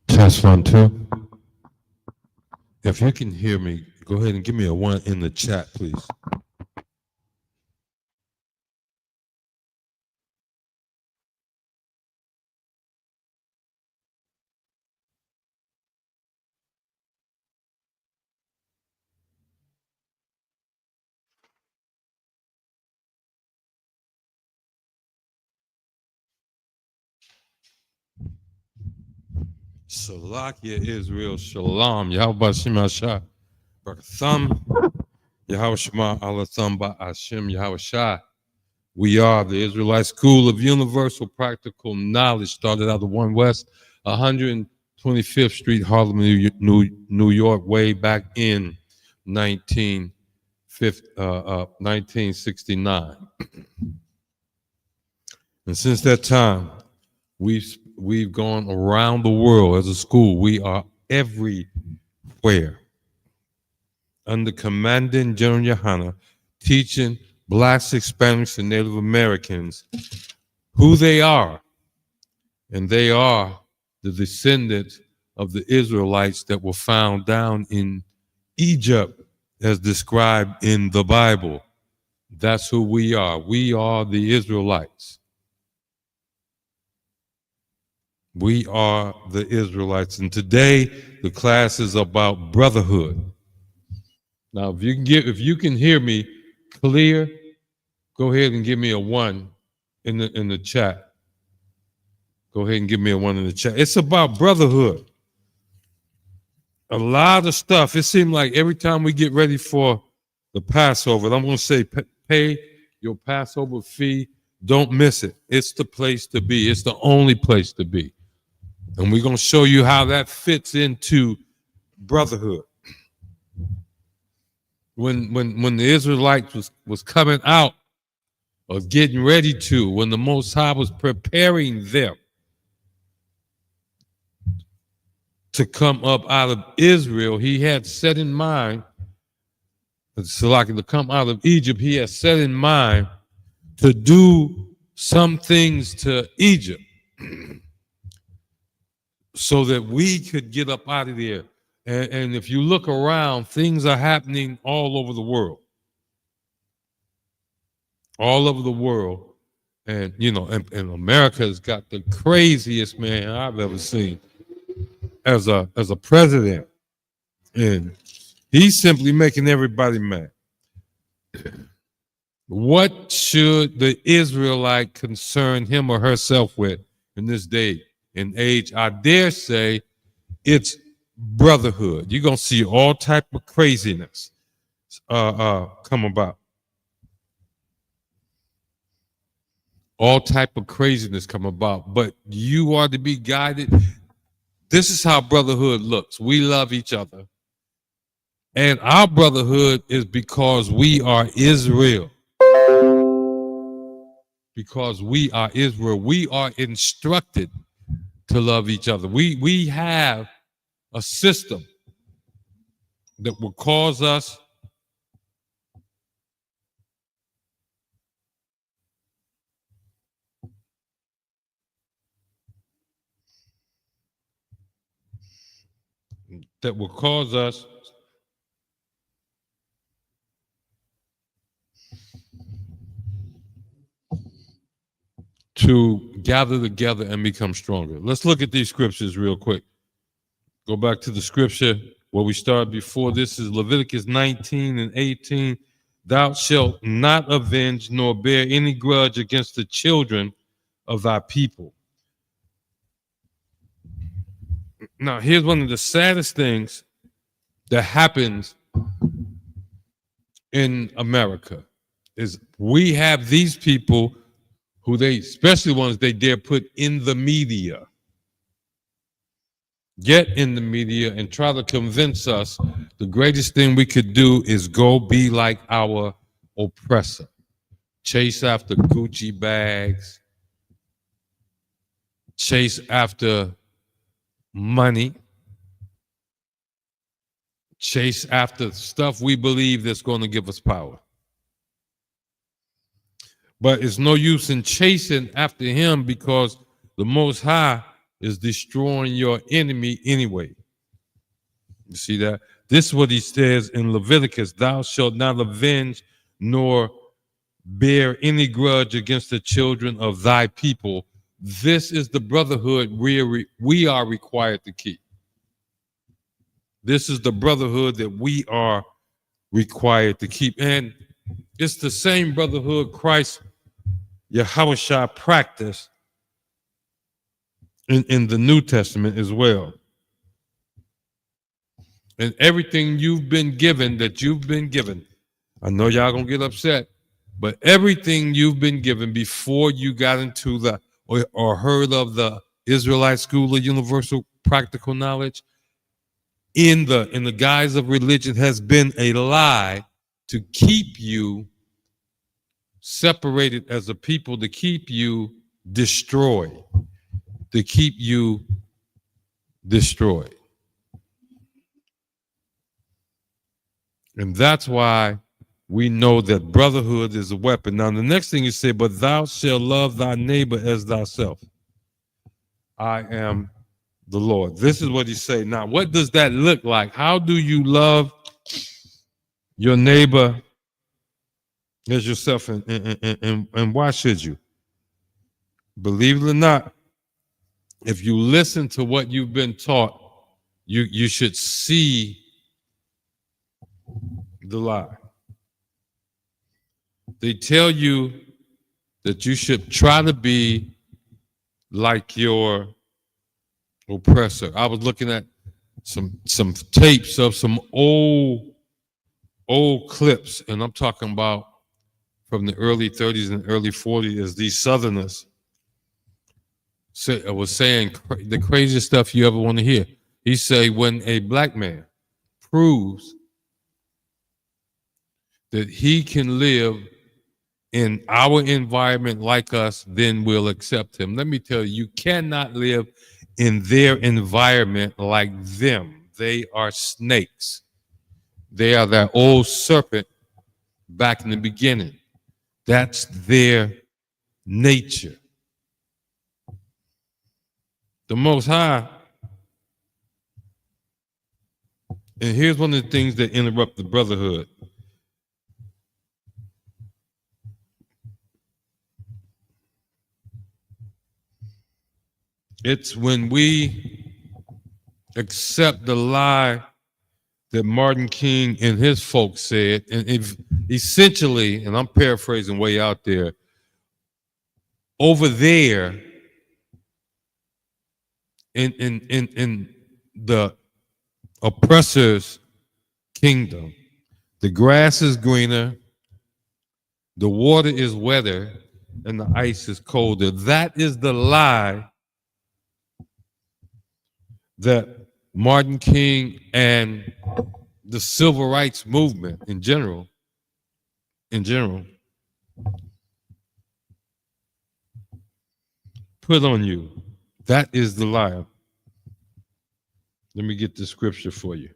Test 1, 2. If you can hear me, go ahead and give me a 1 in the chat, please. Salakia Israel Shalom. Yahweh Shema Shah. Thumb. Yahweh Shema Allah Thumb Hashem Yahweh Shah. We are the Israelite School of Universal Practical Knowledge, started out of One West, 125th Street, Harlem, New York, way back in 1969. And since that time, we've gone around the world as a school. We are everywhere under Commandant General Yahanna, teaching Blacks, Hispanics, and Native Americans who they are. And they are the descendants of the Israelites that were found down in Egypt as described in the Bible. That's who we are. We are the Israelites. We are the Israelites. And today the class is about brotherhood. Now, if you can hear me clear, go ahead and give me a 1 in the chat. Go ahead and give me a 1 in the chat. It's about brotherhood. A lot of stuff. It seems like every time we get ready for the Passover, I'm going to say pay your Passover fee. Don't miss it. It's the place to be. It's the only place to be. And we're going to show you how that fits into brotherhood. When the Israelites was coming out, or getting ready to, when the Most High was preparing them to come up out of Israel, he had set in mind, to come out of Egypt, he had set in mind to do some things to Egypt so that we could get up out of there. And if you look around, things are happening all over the world. All over the world. And, you know, and America's got the craziest man I've ever seen as a president. And he's simply making everybody mad. What should the Israelite concern him or herself with in this day and age? I dare say it's brotherhood. You're going to see all type of craziness come about. All type of craziness come about, but you are to be guided. This is how brotherhood looks. We love each other. And our brotherhood is because we are Israel. Because we are Israel. We are instructed to love each other. We have a system that will cause us that will cause us to gather together and become stronger. Let's look at these scriptures real quick. Go back to the scripture where we started before. This is Leviticus 19 and 18. Thou shalt not avenge nor bear any grudge against the children of thy people. Now, here's one of the saddest things that happens in America is we have these people who they, especially ones they dare put in the media, get in the media and try to convince us the greatest thing we could do is go be like our oppressor, chase after Gucci bags, chase after money, chase after stuff we believe that's going to give us power. But it's no use in chasing after him because the Most High is destroying your enemy anyway. You see that? This is what he says in Leviticus, thou shalt not avenge nor bear any grudge against the children of thy people. This is the brotherhood we are required to keep. This is the brotherhood that we are required to keep. And it's the same brotherhood Christ, Yahanna, practiced in the New Testament as well. And everything you've been given, I know y'all gonna get upset, but everything you've been given before you got into the or heard of the Israelite School of Universal Practical Knowledge in the guise of religion has been a lie to keep you separated as a people, to keep you destroyed, to keep you destroyed. And that's why we know that brotherhood is a weapon. Now, the next thing you say, but thou shalt love thy neighbor as thyself. I am the Lord. This is what he say. Now, what does that look like? How do you love your neighbor as yourself, and why should you? Believe it or not, if you listen to what you've been taught, you should see the lie. They tell you that you should try to be like your oppressor. I was looking at some tapes of some old clips, and I'm talking about from the early 30s and early 40s, as these Southerners was saying the craziest stuff you ever want to hear. He say, when a black man proves that he can live in our environment like us, then we'll accept him. Let me tell you, you cannot live in their environment like them. They are snakes. They are that old serpent back in the beginning. That's their nature. The Most High, and here's one of the things that interrupt the brotherhood. It's when we accept the lie that Martin King and his folks said, and if essentially, and I'm paraphrasing way out there, over there in the oppressor's kingdom, the grass is greener, the water is wetter, and the ice is colder. That is the lie that Martin King and the civil rights movement in general, put on you. That is the lie. Let me get the scripture for you.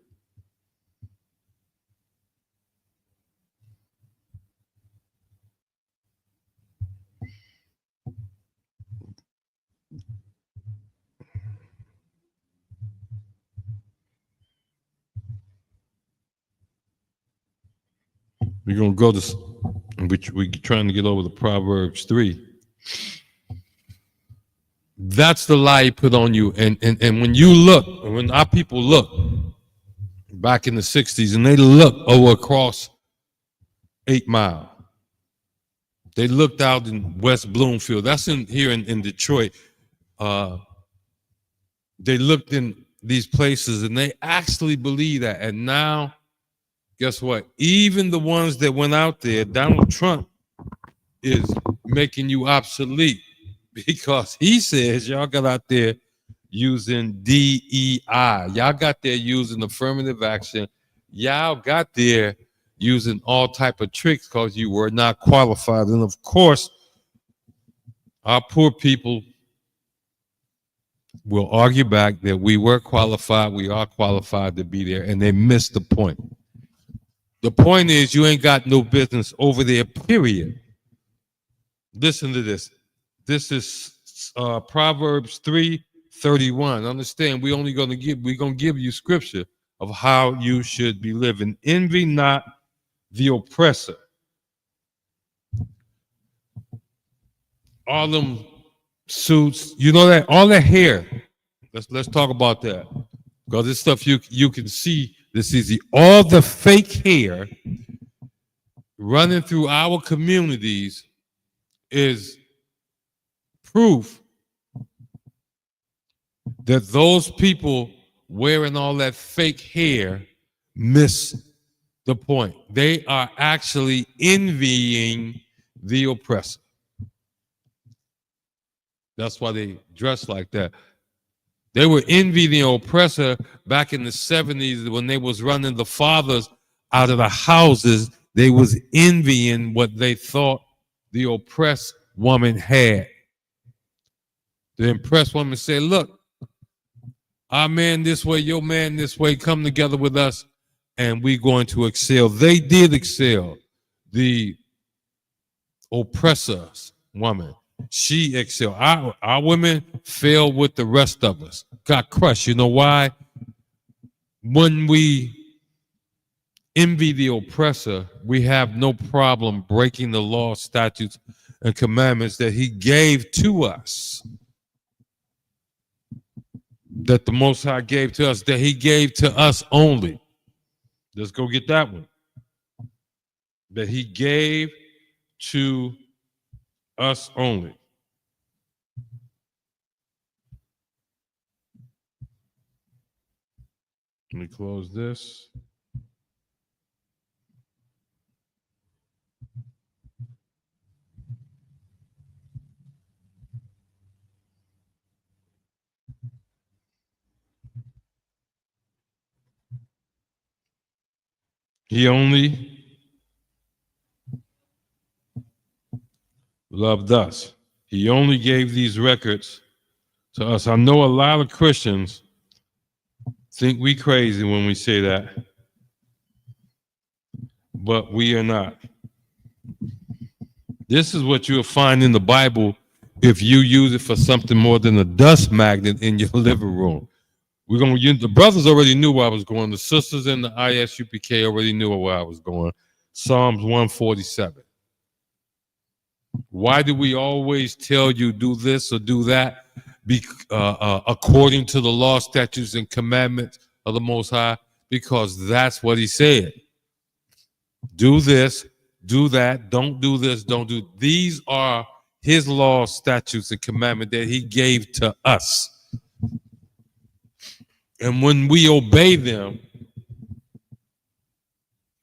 We're going to go to, we're trying to get over the Proverbs 3. That's the lie he put on you. And when you look, when our people look back in the 60s and they look over across 8 Mile, they looked out in West Bloomfield. That's here in Detroit. They looked in these places and they actually believe that. And now, guess what? Even the ones that went out there, Donald Trump is making you obsolete because he says y'all got out there using DEI. Y'all got there using affirmative action. Y'all got there using all type of tricks because you were not qualified. And of course, our poor people will argue back that we were qualified, we are qualified to be there, and they missed the point. The point is you ain't got no business over there, period. Listen to this. This is Proverbs 3:31. Understand, we're gonna give you scripture of how you should be living. Envy not the oppressor. All them suits, you know that, all that hair. Let's talk about that. Because this stuff you can see this easy. All the fake hair running through our communities is proof that those people wearing all that fake hair miss the point. They are actually envying the oppressor. That's why they dress like that. They were envying the oppressor back in the 70s when they was running the fathers out of the houses. They was envying what they thought the oppressed woman had. The oppressed woman said, look, our man this way, your man this way, come together with us and we're going to excel. They did excel. The oppressor's woman, she excelled. Our women fell with the rest of us, got crushed. You know why? When we envy the oppressor, we have no problem breaking the law, statutes, and commandments that he gave to us. That the Most High gave to us, that he gave to us only. Let's go get that one. That he gave to us only. Let me close this. He only loved us. He only gave these records to us. I know a lot of Christians think we crazy when we say that, but we are not. This is what you'll find in the Bible if you use it for something more than a dust magnet in your living room. The brothers already knew where I was going. The sisters in the ISUPK already knew where I was going. Psalms 147. Why do we always tell you do this or do that? According to the law, statutes, and commandments of the Most High, because that's what he said. Do this, do that, don't do this, don't do. These are his law, statutes, and commandments that he gave to us. And when we obey them,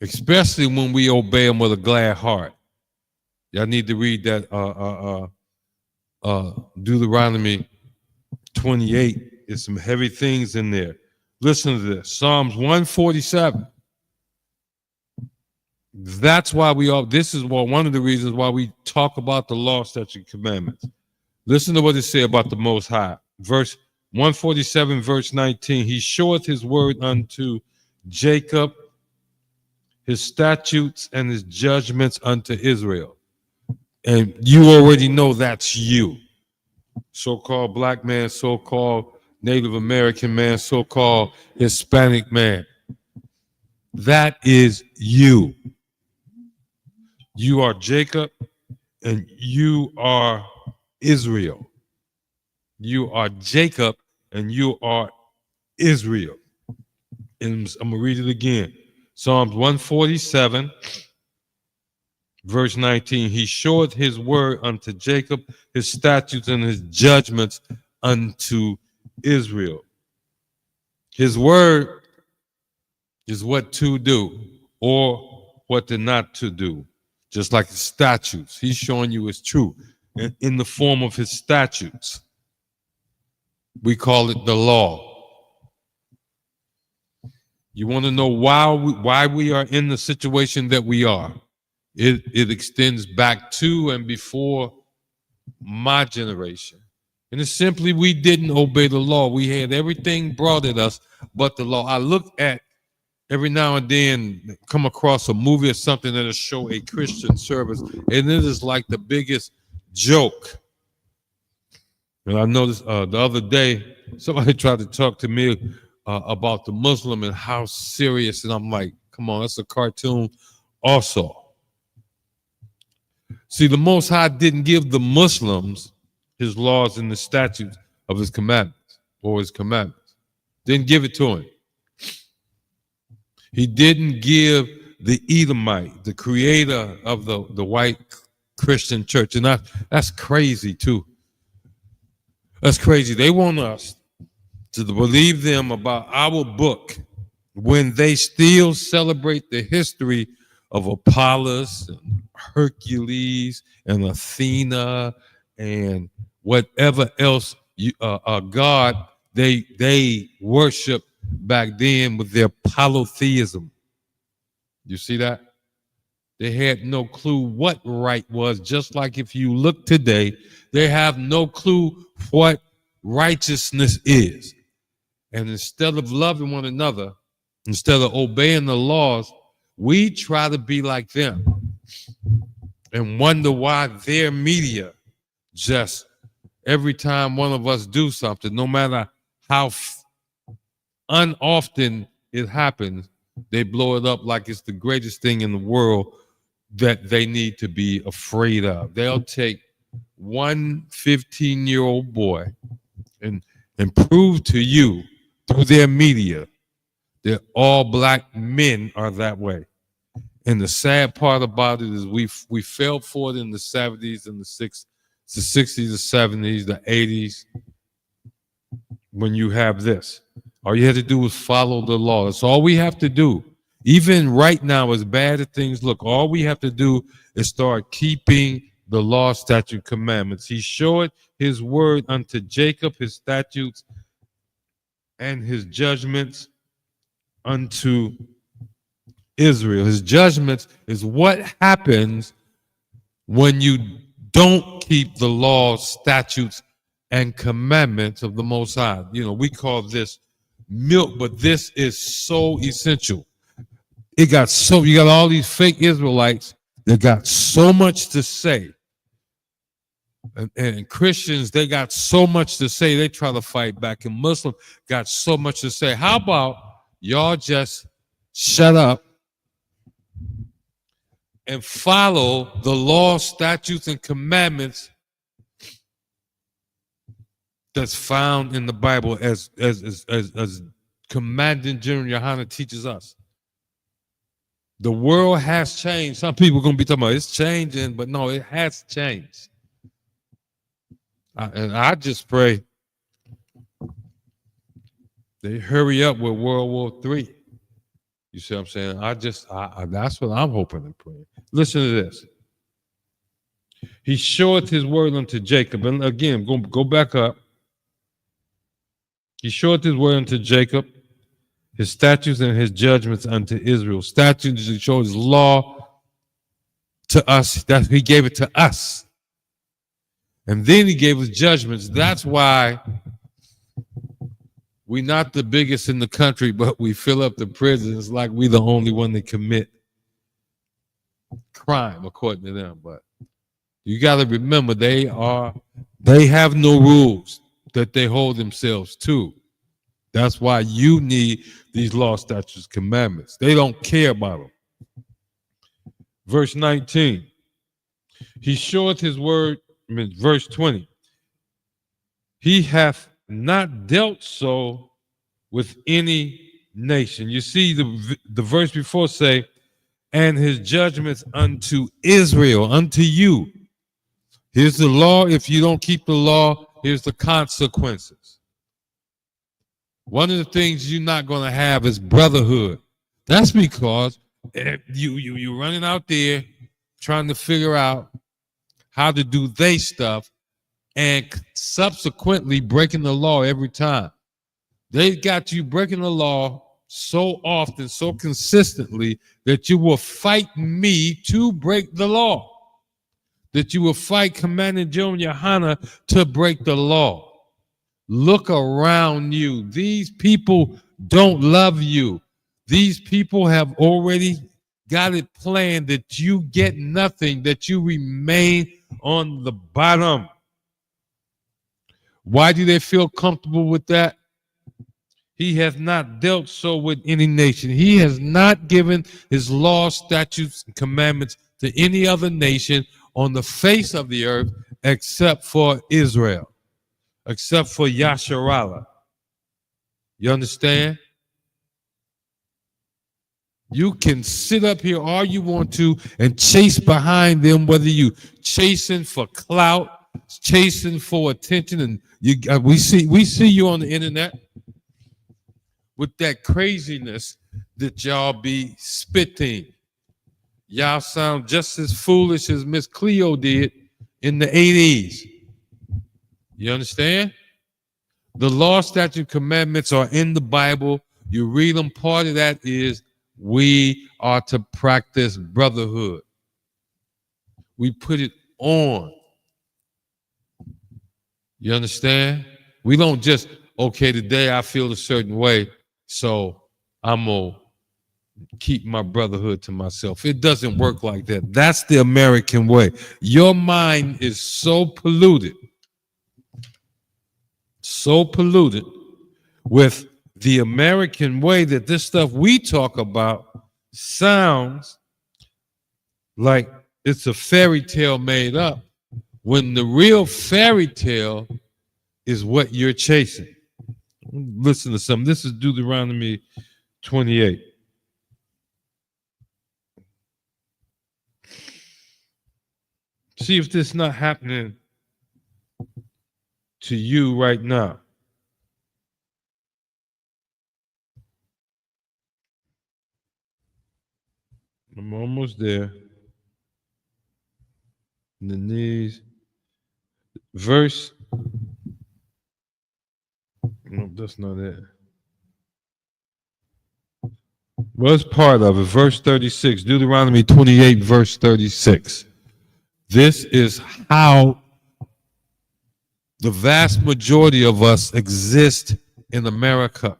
especially when we obey them with a glad heart, y'all need to read that Deuteronomy 28. There's some heavy things in there. Listen to this. Psalms 147. That's why this is one of the reasons why we talk about the law, statutes, and commandments. Listen to what it says about the Most High. Verse 147, verse 19. He showeth his word unto Jacob, his statutes and his judgments unto Israel. And you already know that's you. So-called black man, so-called Native American man, so-called Hispanic man. That is you. You are Jacob and you are Israel. You are Jacob and you are Israel. And I'm going to read it again. Psalms 147, verse 19. He showeth his word unto Jacob, his statutes and his judgments unto Israel. His word is what to do or what to not to do. Just like the statutes. He's showing you it's true in the form of his statutes. We call it the law. You want to know why we are in the situation that we are? It extends back to and before my generation. And it's simply we didn't obey the law. We had everything brought at us but the law. I look at every now and then come across a movie or something that'll show a Christian service, and it is like the biggest joke. And I noticed the other day, somebody tried to talk to me about the Muslim and how serious, and I'm like, come on, that's a cartoon also. See, the Most High didn't give the Muslims his laws and the statutes of his commandments or his commandments. Didn't give it to him. He didn't give the Edomite, the creator of the white Christian church. And that's crazy too. That's crazy. They want us to believe them about our book when they still celebrate the history of Apollos and Hercules and Athena and whatever else God they worship back then with their polytheism. You see that? They had no clue what right was, just like if you look today, they have no clue what righteousness is. And instead of loving one another, instead of obeying the laws, we try to be like them and wonder why their media just every time one of us do something, no matter how unoften it happens, they blow it up like it's the greatest thing in the world that they need to be afraid of. They'll take one 15-year-old boy and prove to you through their media that all black men are that way. And the sad part about it is we fell for it in the 70s and the 60s, the 60s, the 70s, the 80s. When you have this, all you have to do is follow the law. That's all we have to do. Even right now, as bad as things look, all we have to do is start keeping the law, statute, commandments. He showed his word unto Jacob, his statutes and his judgments unto Israel. His judgments is what happens when you don't keep the laws, statutes, and commandments of the Most High. You know, we call this milk, but this is so essential. You got all these fake Israelites that got so much to say. And Christians, they got so much to say, they try to fight back. And Muslims got so much to say. How about y'all just shut up and follow the law, statutes, and commandments that's found in the Bible as Commanding General Yahanna teaches us. The world has changed. Some people are going to be talking about it's changing, but no, it has changed. And I just pray they hurry up with World War III. You see what I'm saying? That's what I'm hoping and praying. Listen to this. He showeth his word unto Jacob. And again, go back up. He showeth his word unto Jacob, his statutes and his judgments unto Israel. Statutes, he showed his law to us. That he gave it to us. And then he gave us judgments. That's why we're not the biggest in the country, but we fill up the prisons like we the only one that commit crime, according to them. But you got to remember, they have no rules that they hold themselves to. That's why you need these law, statutes, commandments. They don't care about them. Verse 19. He showeth his word, verse 20. He hath not dealt so with any nation. You see the verse before say, and his judgments unto Israel, unto you. Here's the law. If you don't keep the law, here's the consequences. One of the things you're not going to have is brotherhood. That's because you running out there trying to figure out how to do they stuff and subsequently breaking the law every time. They got you breaking the law so often, so consistently, that you will fight me to break the law. That you will fight Commander Joe Yahanna to break the law. Look around you. These people don't love you. These people have already got it planned that you get nothing, that you remain on the bottom. Why do they feel comfortable with that? He has not dealt so with any nation. He has not given his laws, statutes, and commandments to any other nation on the face of the earth except for Israel, except for Yasharallah. You understand? You can sit up here all you want to and chase behind them, whether you chasing for clout, chasing for attention, and we see you on the internet with that craziness that y'all be spitting. Y'all sound just as foolish as Miss Cleo did in the 80s. You understand? The law, statute, commandments are in the Bible. You read them. Part of that is we are to practice brotherhood. We put it on. You understand? We don't just, okay, today I feel a certain way, so I'm going to keep my brotherhood to myself. It doesn't work like that. That's the American way. Your mind is so polluted with the American way that this stuff we talk about sounds like it's a fairy tale made up, when the real fairy tale is what you're chasing. Listen to something. This is Deuteronomy 28. See if this is not happening to you right now. I'm almost there. In the knees. Verse. No, that's not it. What's part of it? Verse 36. Deuteronomy 28, verse 36. This is how the vast majority of us exist in America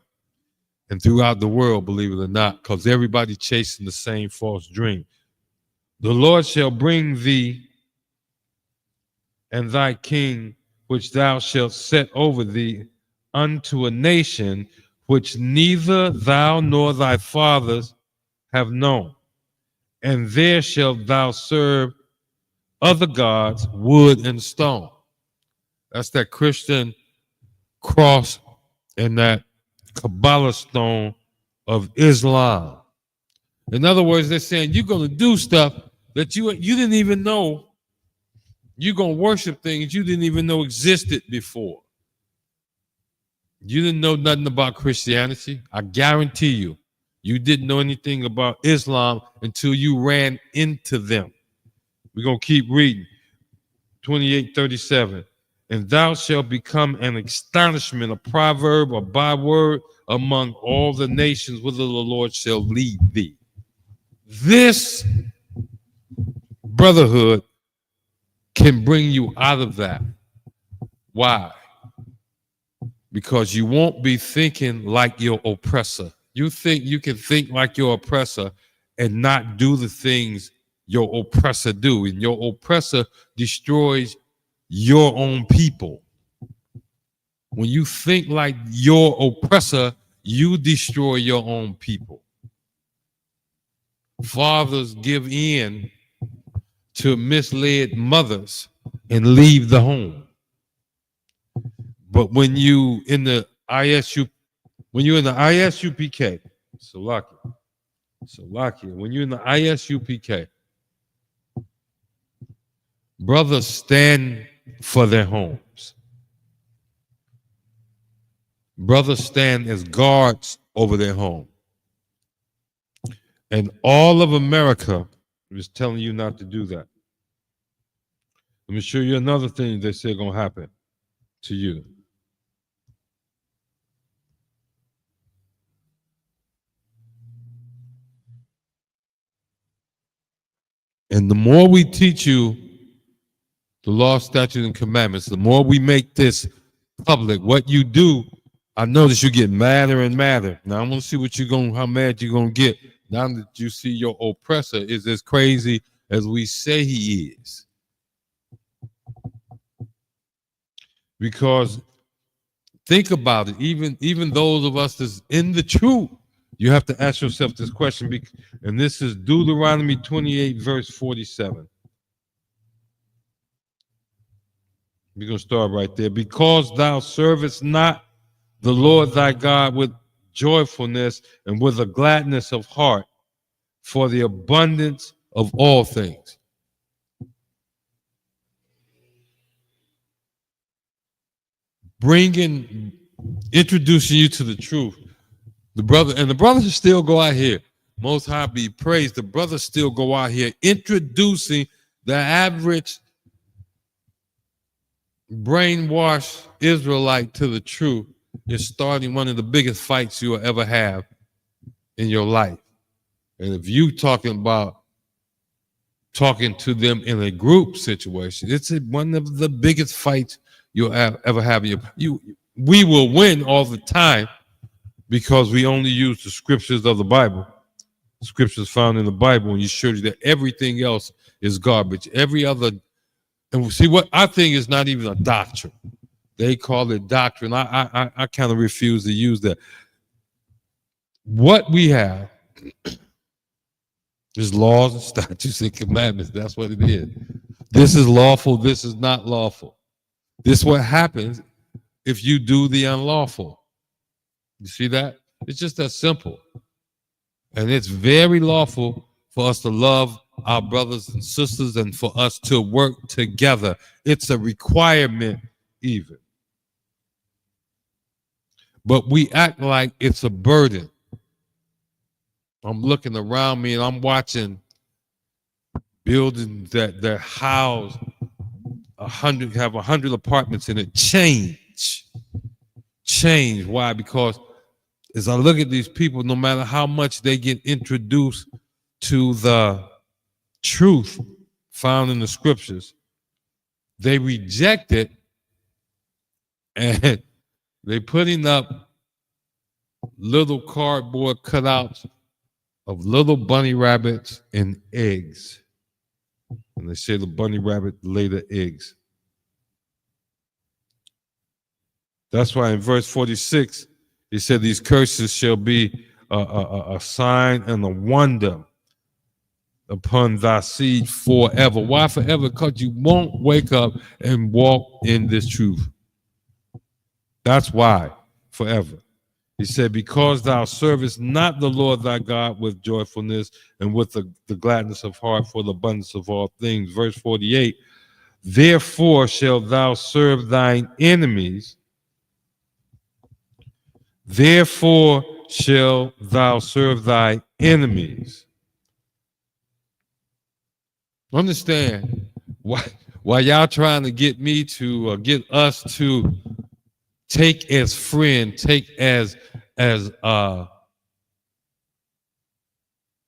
and throughout the world, believe it or not, because everybody chasing the same false dream. The Lord shall bring thee and thy king, which thou shalt set over thee, unto a nation which neither thou nor thy fathers have known. And there shalt thou serve other gods, wood and stone. That's that Christian cross and that Kabbalah stone of Islam. In other words, they're saying you're going to do stuff that you didn't even know. You're going to worship things you didn't even know existed before. You didn't know nothing about Christianity. I guarantee you, you didn't know anything about Islam until you ran into them. We're going to keep reading. 28:37. And thou shalt become an astonishment, a proverb, a byword among all the nations whither the Lord shall lead thee. This brotherhood can bring you out of that. Why? Because you won't be thinking like your oppressor. You think you can think like your oppressor and not do the things your oppressor do. And your oppressor destroys your own people. When you think like your oppressor, you destroy your own people. Fathers give in to misled mothers and leave the home. But when you in the ISUPK, Salakia, when you're in the ISUPK, brothers stand for their homes. Brothers stand as guards over their home. And all of America is telling you not to do that. Let me show you another thing they say gonna happen to you. And the more we teach you the law, statutes, and commandments, the more we make this public, what you do, I notice you get madder and madder. Now I want to see how mad you're gonna get now that you see your oppressor is as crazy as we say he is. Because think about it, even those of us that's in the truth, you have to ask yourself this question, and this is Deuteronomy 28, verse 47. We're going to start right there. Because thou servest not the Lord thy God with joyfulness and with a gladness of heart for the abundance of all things. Introducing you to the truth. The brothers still go out here. Most High be praised. The brothers still go out here introducing the average brainwashed Israelite to the truth is starting one of the biggest fights you will ever have in your life. And if you talking to them in a group situation, it's one of the biggest fights you'll ever have in we will win all the time because we only use the scriptures of the Bible, scriptures found in the Bible, and you show you that everything else is garbage. Every other, and see what I think is not even a doctrine. They call it doctrine. I kind of refuse to use that. What we have is laws and statutes and commandments. That's what it is. This is lawful. This is not lawful. This is what happens if you do the unlawful. You see that? It's just that simple. And it's very lawful for us to love our brothers and sisters and for us to work together. It's a requirement even. But we act like it's a burden. I'm looking around me and I'm watching buildings that house 100 apartments in it change. Why? Because as I look at these people, no matter how much they get introduced to the truth found in the scriptures, they reject it and they're putting up little cardboard cutouts of little bunny rabbits and eggs. And they say the bunny rabbit lay the eggs. That's why in verse 46, he said these curses shall be a sign and a wonder upon thy seed forever. Why forever? Because you won't wake up and walk in this truth. That's why forever. He said, because thou servest not the Lord thy God with joyfulness and with the gladness of heart for the abundance of all things. Verse 48, therefore shalt thou serve thine enemies. Therefore shalt thou serve thy enemies. Understand why y'all trying to get me to get us to take as friend, take as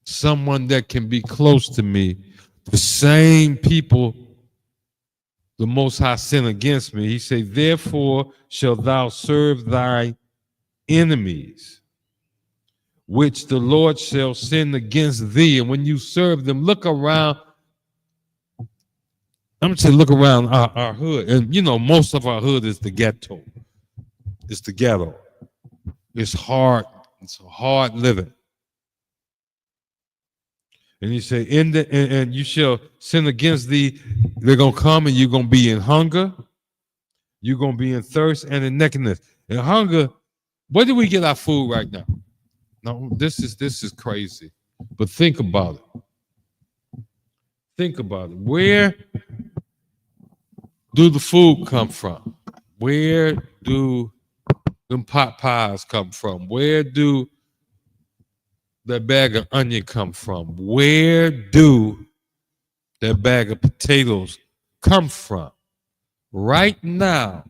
someone that can be close to me. The same people the Most High sin against me. He said, therefore shalt thou serve thy enemies, which the Lord shall send against thee. And when you serve them, look around. I'm going to say look around our hood. And you know, most of our hood is the ghetto. It's the ghetto. It's hard. It's hard living. And he said, and you shall sin against thee. They're going to come and you're going to be in hunger. You're going to be in thirst and in nakedness. And hunger, where do we get our food right now? No, this is crazy. But think about it. Think about it. Where do the food come from? Where do them pot pies come from? Where do that bag of onion come from? Where do that bag of potatoes come from? Right now,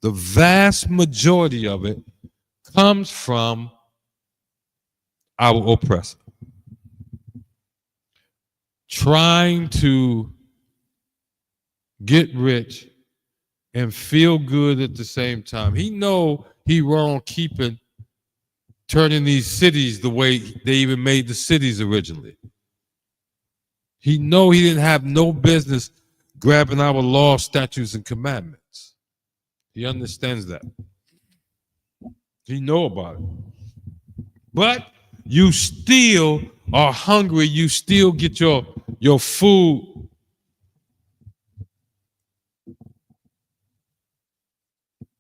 the vast majority of it comes from our oppressor. Trying to get rich and feel good at the same time. He know he wrong turning these cities the way they even made the cities originally. He know he didn't have no business grabbing our law, statutes, and commandments. He understands that. He know about it. But you still are hungry. You still get your food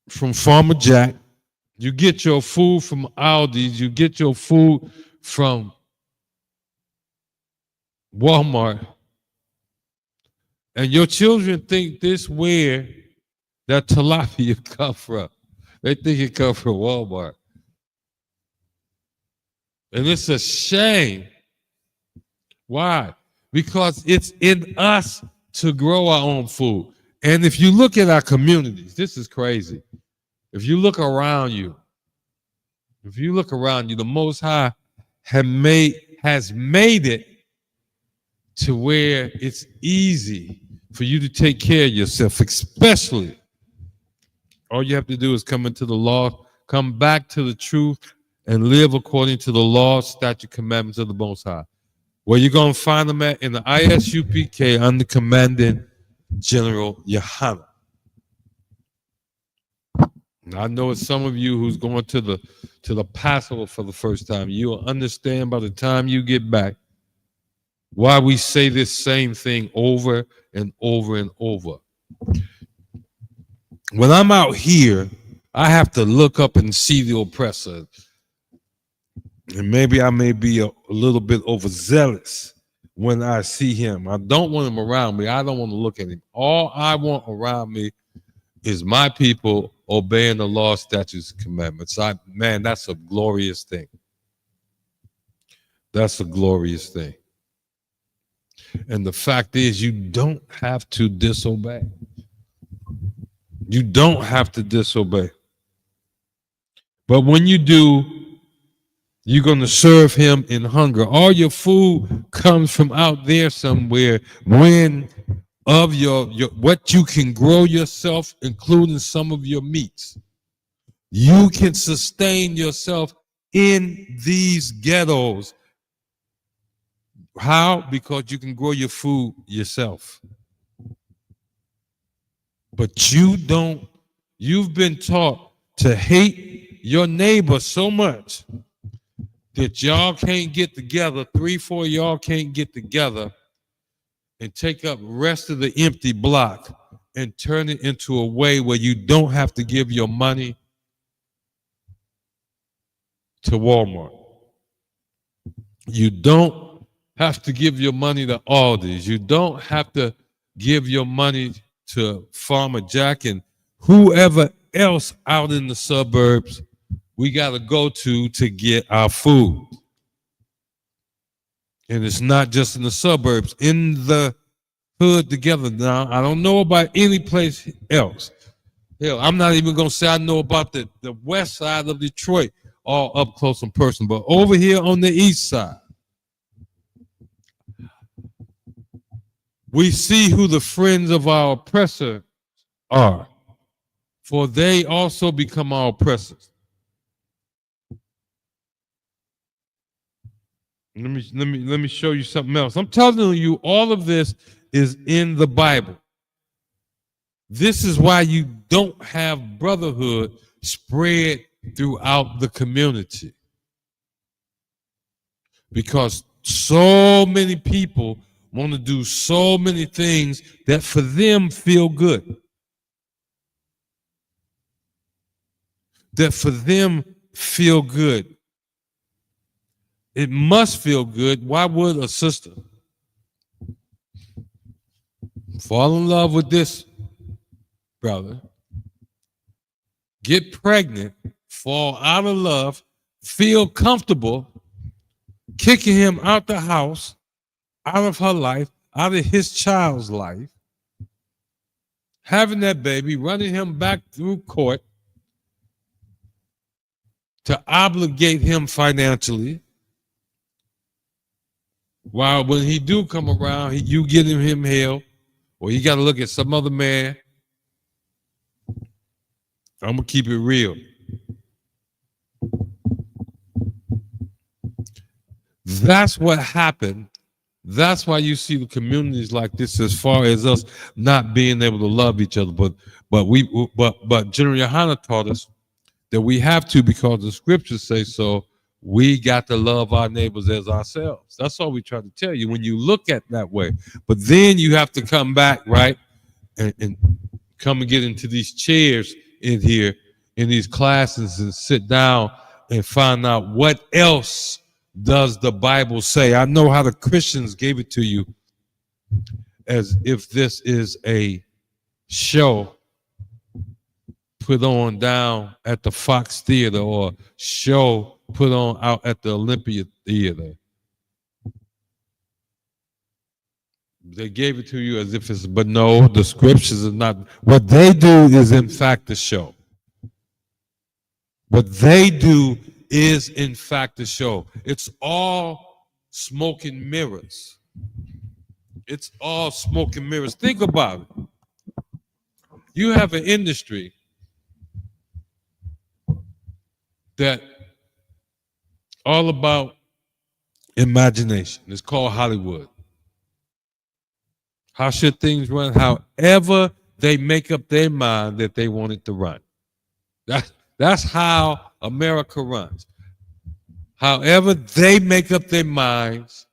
from Farmer Jack. You get your food from Aldi's. You get your food from Walmart. And your children think this where that tilapia come from. They think it comes from Walmart. And it's a shame. Why? Because it's in us to grow our own food. And if you look at our communities, this is crazy. If you look around you, the Most High has made it to where it's easy for you to take care of yourself, especially. All you have to do is come into the law, come back to the truth, and live according to the law, statute, commandments of the Most High. Where you're going to find them at in the ISUPK under Commanding General Yahanna. I know it's some of you who's going to the Passover for the first time. You'll understand by the time you get back why we say this same thing over and over and over. When I'm out here, I have to look up and see the oppressor. And maybe I may be a little bit overzealous when I see him. I don't want him around me. I don't want to look at him. All I want around me is my people obeying the law, statutes, and commandments. Man, that's a glorious thing. That's a glorious thing. And the fact is, you don't have to disobey. You don't have to disobey. But when you do, you're going to serve him in hunger. All your food comes from out there somewhere. When of your what you can grow yourself, including some of your meats, you can sustain yourself in these ghettos. How? Because you can grow your food yourself. But you don't. You've been taught to hate your neighbor so much that y'all can't get together, 3-4 of y'all can't get together and take up rest of the empty block and turn it into a way where you don't have to give your money to Walmart. You don't have to give your money to Aldi's. You don't have to give your money to Farmer Jack and whoever else out in the suburbs we got to go to get our food. And it's not just in the suburbs, in the hood together. Now, I don't know about any place else. Hell, I'm not even going to say I know about the west side of Detroit, all up close and personal. But over here on the east side, we see who the friends of our oppressor are, for they also become our oppressors. Let me show you something else. I'm telling you, all of this is in the Bible. This is why you don't have brotherhood spread throughout the community. Because So many people want to do so many things that for them feel good. That for them feel good. It must feel good. Why would a sister fall in love with this brother, get pregnant, fall out of love, feel comfortable, kicking him out the house, out of her life, out of his child's life, having that baby, running him back through court to obligate him financially, while when he do come around, you getting him hell, or you got to look at some other man. I'm going to keep it real. That's what happened. That's why you see the communities like this, as far as us not being able to love each other. But General Yahanna taught us that we have to, because the scriptures say so. We got to love our neighbors as ourselves. That's all we try to tell you when you look at that way. But then you have to come back, right, and come and get into these chairs in here, in these classes, and sit down and find out what else does the Bible say. I know how the Christians gave it to you as if this is a show put on down at the Fox Theater, or show put on out at the Olympia Theater. They gave it to you as if it's, but no, the scriptures are not. What they do is in fact the show. What they do is in fact the show. It's all smoke and mirrors. It's all smoke and mirrors. Think about it. You have an industry that all about imagination. It's called Hollywood. How should things run? However they make up their mind that they want it to run. That's how America runs. However they make up their minds,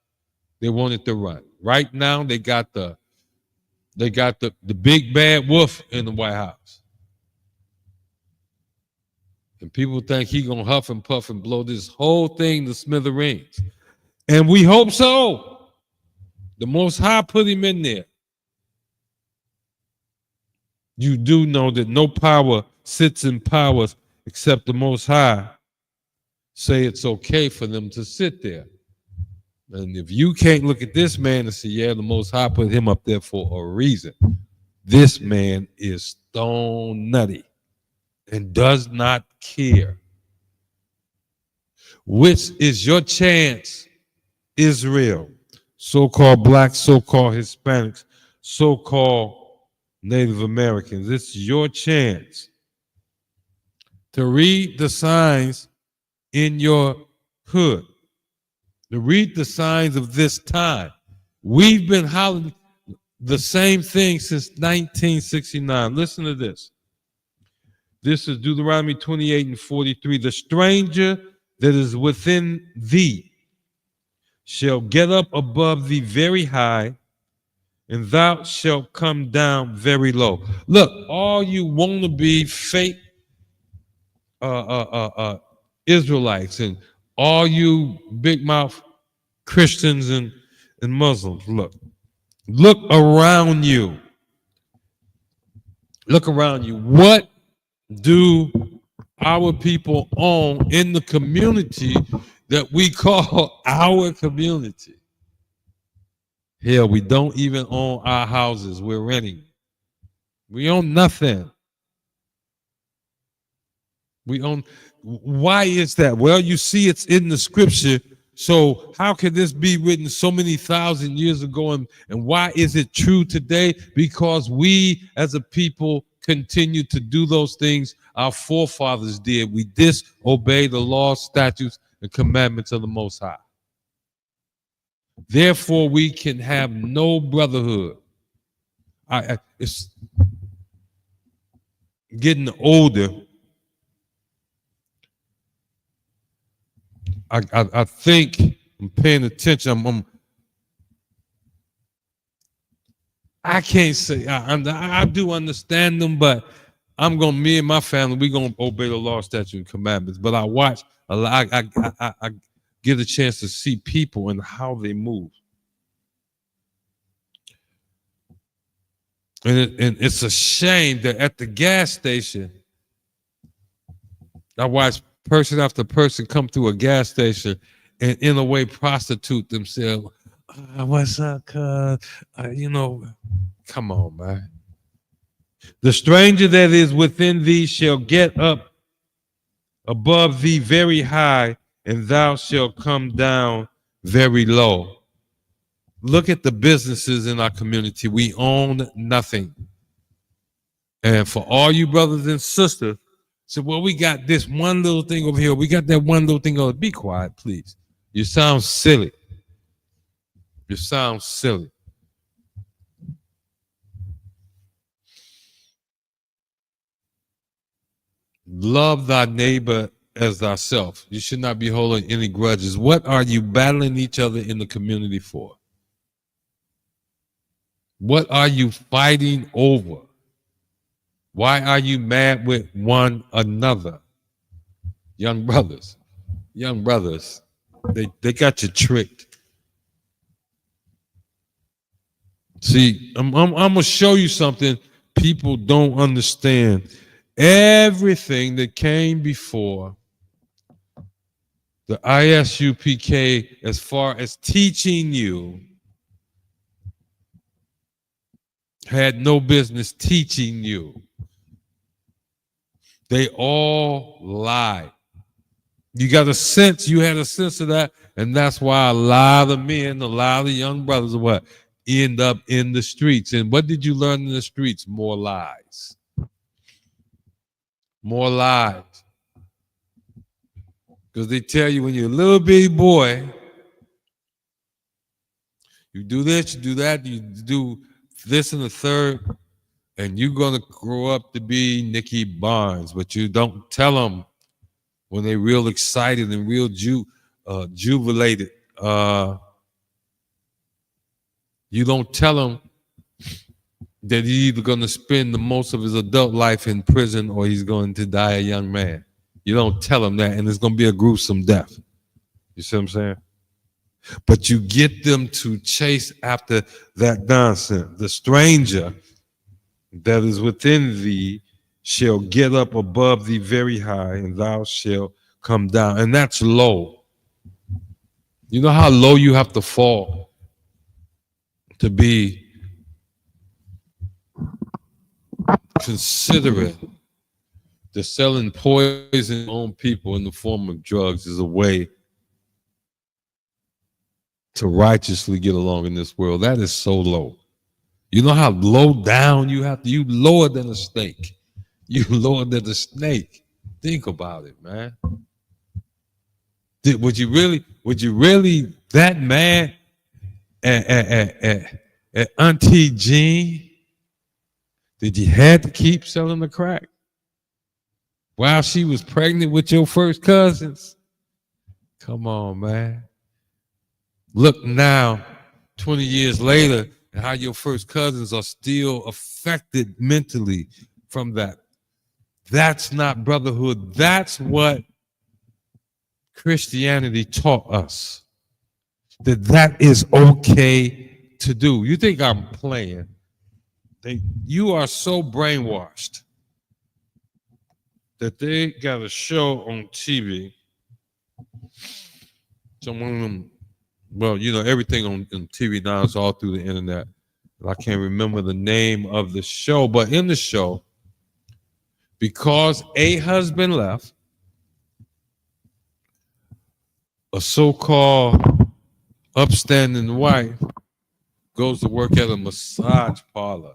they want it to run. Right now, they got the big bad wolf in the White House. And people think he's going to huff and puff and blow this whole thing to smithereens. And we hope so. The Most High put him in there. You do know that no power sits in powers except the Most High say it's okay for them to sit there. And if you can't look at this man and say, yeah, the Most High put him up there for a reason, this man is stone nutty and does not care. Which is your chance, Israel, so-called blacks, so-called Hispanics, so-called Native Americans. It's your chance to read the signs in your hood, to read the signs of this time. We've been hollering the same thing since 1969. Listen to this. This is Deuteronomy 28 and 43. The stranger that is within thee shall get up above thee very high, and thou shalt come down very low. Look, all you want to be fake Israelites, and all you big mouth Christians and Muslims, look around you. Look around you. What do our people own in the community that we call our community? Hell, we don't even own our houses. We're renting. We own nothing. We own. Why is that? Well, you see, it's in the scripture. So how can this be written so many thousand years ago? And why is it true today? Because we as a people continue to do those things our forefathers did. We disobey the laws, statutes, and commandments of the Most High. Therefore, we can have no brotherhood. It's getting older. I think I'm paying attention. I can't say I do understand them, but me and my family, we're gonna obey the law, statute, and commandments. But I watch a lot. I get a chance to see people and how they move, and it's a shame that at the gas station, I watch person after person come through a gas station and in a way prostitute themselves. What's up, cuz? Come on, man. The stranger that is within thee shall get up above thee very high, and thou shalt come down very low. Look at the businesses in our community. We own nothing. And for all you brothers and sisters, say, well, we got this one little thing over here. We got that one little thing over. Be quiet, please. You sound silly. You sound silly. Love thy neighbor as thyself. You should not be holding any grudges. What are you battling each other in the community for? What are you fighting over? Why are you mad with one another? Young brothers, they got you tricked. See, I'm gonna show you something people don't understand. Everything that came before the ISUPK, as far as teaching you, had no business teaching you. They all lied. You had a sense of that, and that's why a lot of men, a lot of young brothers, end up in the streets. And what did you learn in the streets? More lies. More lies. Because they tell you when you're a little bitty boy, you do this, you do that, you do this and the third, and you're going to grow up to be Nicky Barnes. But you don't tell them when they're real excited and real jubilated. You don't tell them that he's either going to spend the most of his adult life in prison or he's going to die a young man. You don't tell them that, and it's going to be a gruesome death. You see what I'm saying? But you get them to chase after that nonsense. The stranger that is within thee shall get up above thee very high, and thou shalt come down. And that's low. You know how low you have to fall to be considerate that selling poison on people in the form of drugs is a way to righteously get along in this world. That is so low. You know how low down you have to, you lower than a snake. You lower than a snake. Think about it, man. Would you really that mad at Auntie Jean that you had to keep selling the crack while she was pregnant with your first cousins? Come on, man. Look now, 20 years later, and how your first cousins are still affected mentally from that. That's not brotherhood. That's what Christianity taught us. That is okay to do. You think I'm playing? You are so brainwashed that they got a show on TV. Someone of them, well, you know, everything on TV now is all through the internet. I can't remember the name of the show, but in the show, because a husband left, a so-called upstanding wife goes to work at a massage parlor,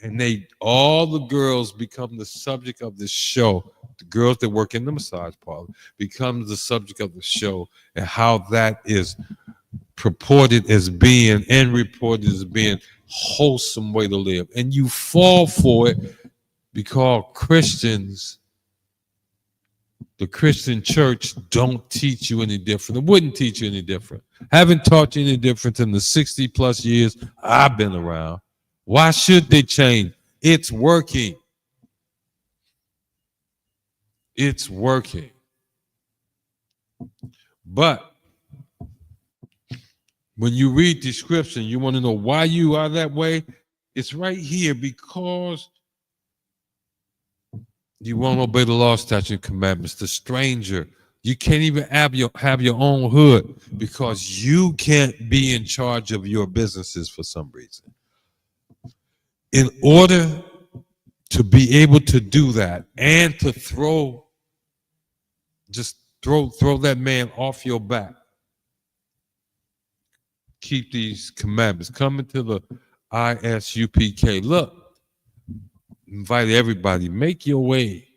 and all the girls become the subject of this show. The girls that work in the massage parlor becomes the subject of the show, and how that is purported as being and reported as being wholesome way to live. And you fall for it because Christians the Christian church don't teach you any different. It wouldn't teach you any different. Haven't taught you any different in the 60 plus years I've been around. Why should they change? It's working. It's working. But when you read the scripture, you want to know why you are that way. It's right here because you won't obey the law, statutes, and commandments. The stranger, you can't even have your own hood because you can't be in charge of your businesses for some reason. In order to be able to do that and to throw that man off your back, keep these commandments. Come into the ISUPK. Look, invite everybody. Make your way.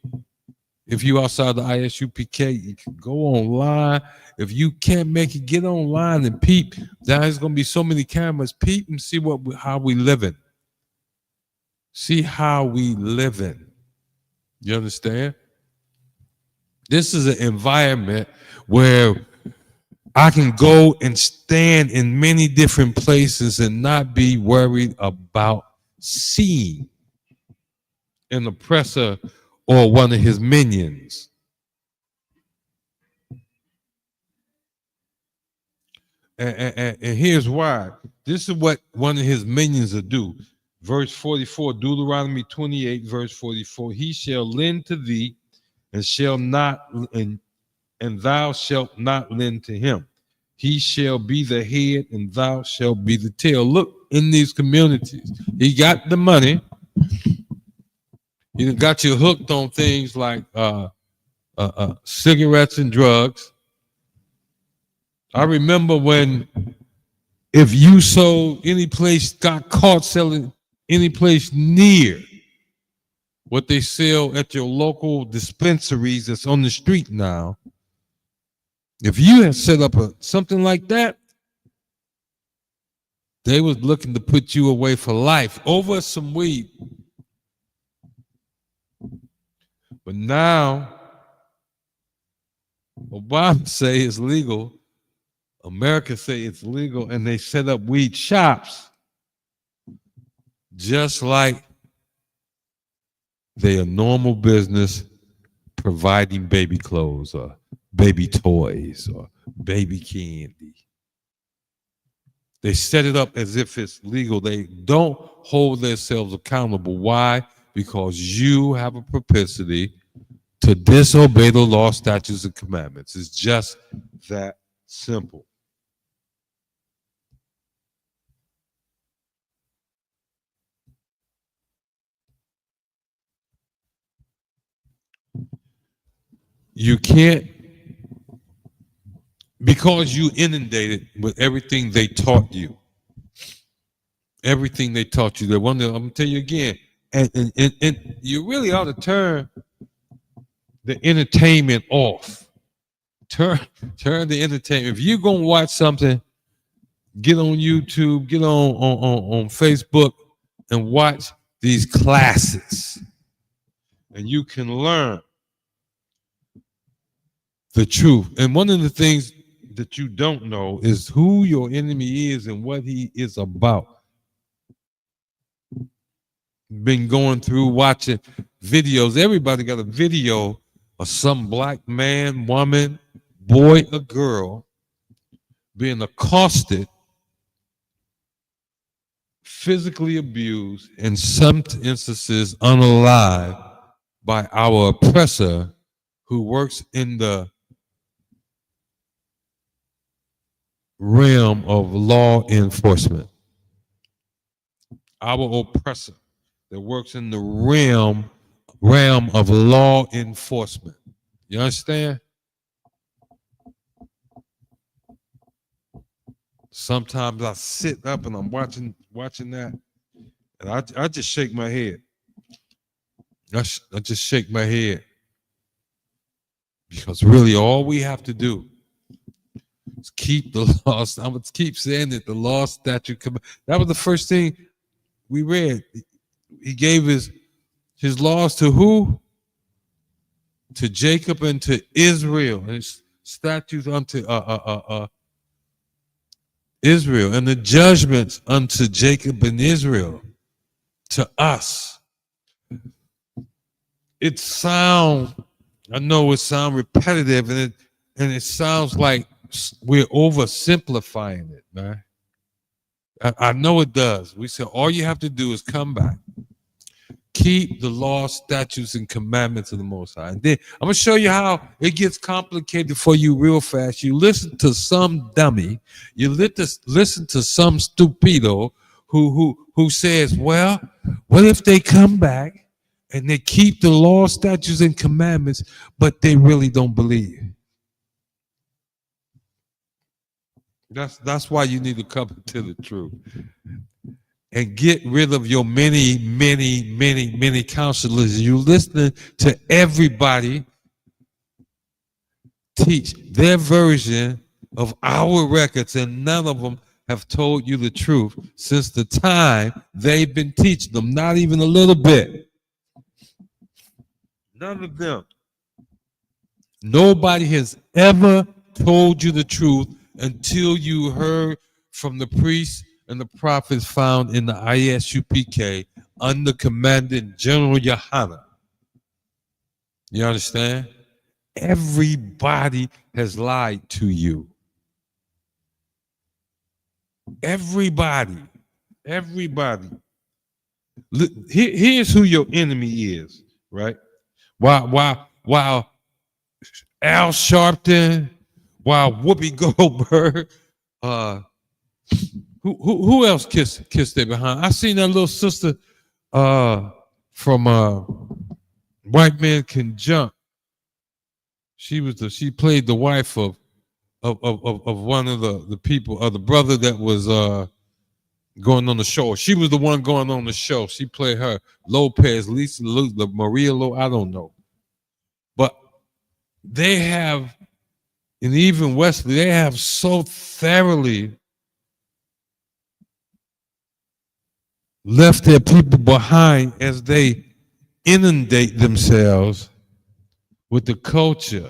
If you outside the ISUPK, you can go online. If you can't make it, get online and peep. There's going to be so many cameras. Peep and see how we living. See how we living. You understand? This is an environment where I can go and stand in many different places and not be worried about seeing an oppressor or one of his minions. And here's why. This is what one of his minions will do. Verse 44, Deuteronomy 28, verse 44. He shall lend to thee and thou shalt not lend to him. He shall be the head and thou shalt be the tail. Look, in these communities, he got the money. He got you hooked on things like cigarettes and drugs. I remember when, if you sold any place, got caught selling any place near what they sell at your local dispensaries that's on the street now, if you had set up something like that, they was looking to put you away for life over some weed. But now, Obama say it's legal, America say it's legal, and they set up weed shops just like they a normal business providing baby clothes or baby toys or baby candy. They set it up as if it's legal. They don't hold themselves accountable. Why? Because you have a propensity to disobey the law, statutes, and commandments. It's just that simple. You can't, because you inundated with everything they taught you. Everything they taught you. I'm going to tell you again, and you really ought to turn the entertainment off. Turn the entertainment. If you're going to watch something, get on YouTube, get on Facebook, and watch these classes. And you can learn the truth. And one of the things that you don't know is who your enemy is and what he is about. Been going through watching videos. Everybody got a video of some black man, woman, boy, or girl being accosted, physically abused, in some instances unalive by our oppressor who works in the realm of law enforcement. Our oppressor that works in the realm of law enforcement. You understand? Sometimes I sit up and I'm watching that, and I just shake my head. I just shake my head, because really all we have to do is keep the laws. I'm going to keep saying it. The law, statute, that was the first thing we read. He gave his laws to who? to Jacob and to Israel, and statutes unto Israel, and the judgments unto Jacob and Israel, to us. I know it sounds repetitive, and it sounds like we're oversimplifying it, man. I know it does. We say all you have to do is come back, keep the law, statutes, and commandments of the Most High. And then I'm gonna show you how it gets complicated for you real fast. You listen to some dummy, you listen to some stupido who says, well, what if they come back and they keep the law, statutes, and commandments, but they really don't believe? That's why you need to come to the truth and get rid of your many counselors. You listening to everybody teach their version of our records, and none of them have told you the truth since the time they've been teaching them, not even a little bit. None of them. Nobody has ever told you the truth until you heard from the priests and the prophets found in the ISUPK under Commandant General Yahanna. You understand? Everybody has lied to you. Everybody. Here's who your enemy is, right? While Al Sharpton, while Whoopi Goldberg, who else kissed their behind? I seen that little sister from White Man Can Jump. She played the wife of one of the people, the brother that was going on the show. She was the one going on the show. She played her. Lopez, Lisa, Maria I don't know. But they have, and even Wesley, they have so thoroughly left their people behind as they inundate themselves with the culture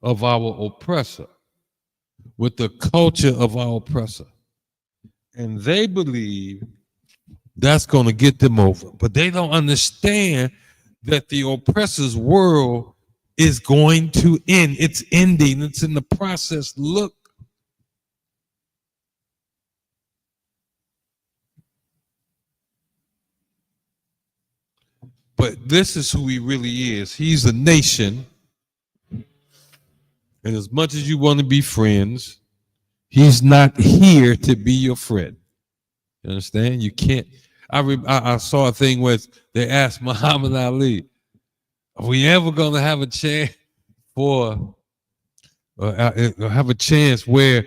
of our oppressor, with the culture of our oppressor. And they believe that's going to get them over. But they don't understand that the oppressor's world is going to end. It's ending. It's in the process. Look. But this is who he really is. He's a nation. And as much as you want to be friends, he's not here to be your friend. You understand? You can't. I saw a thing where they asked Muhammad Ali, are we ever going to have a chance for, have a chance where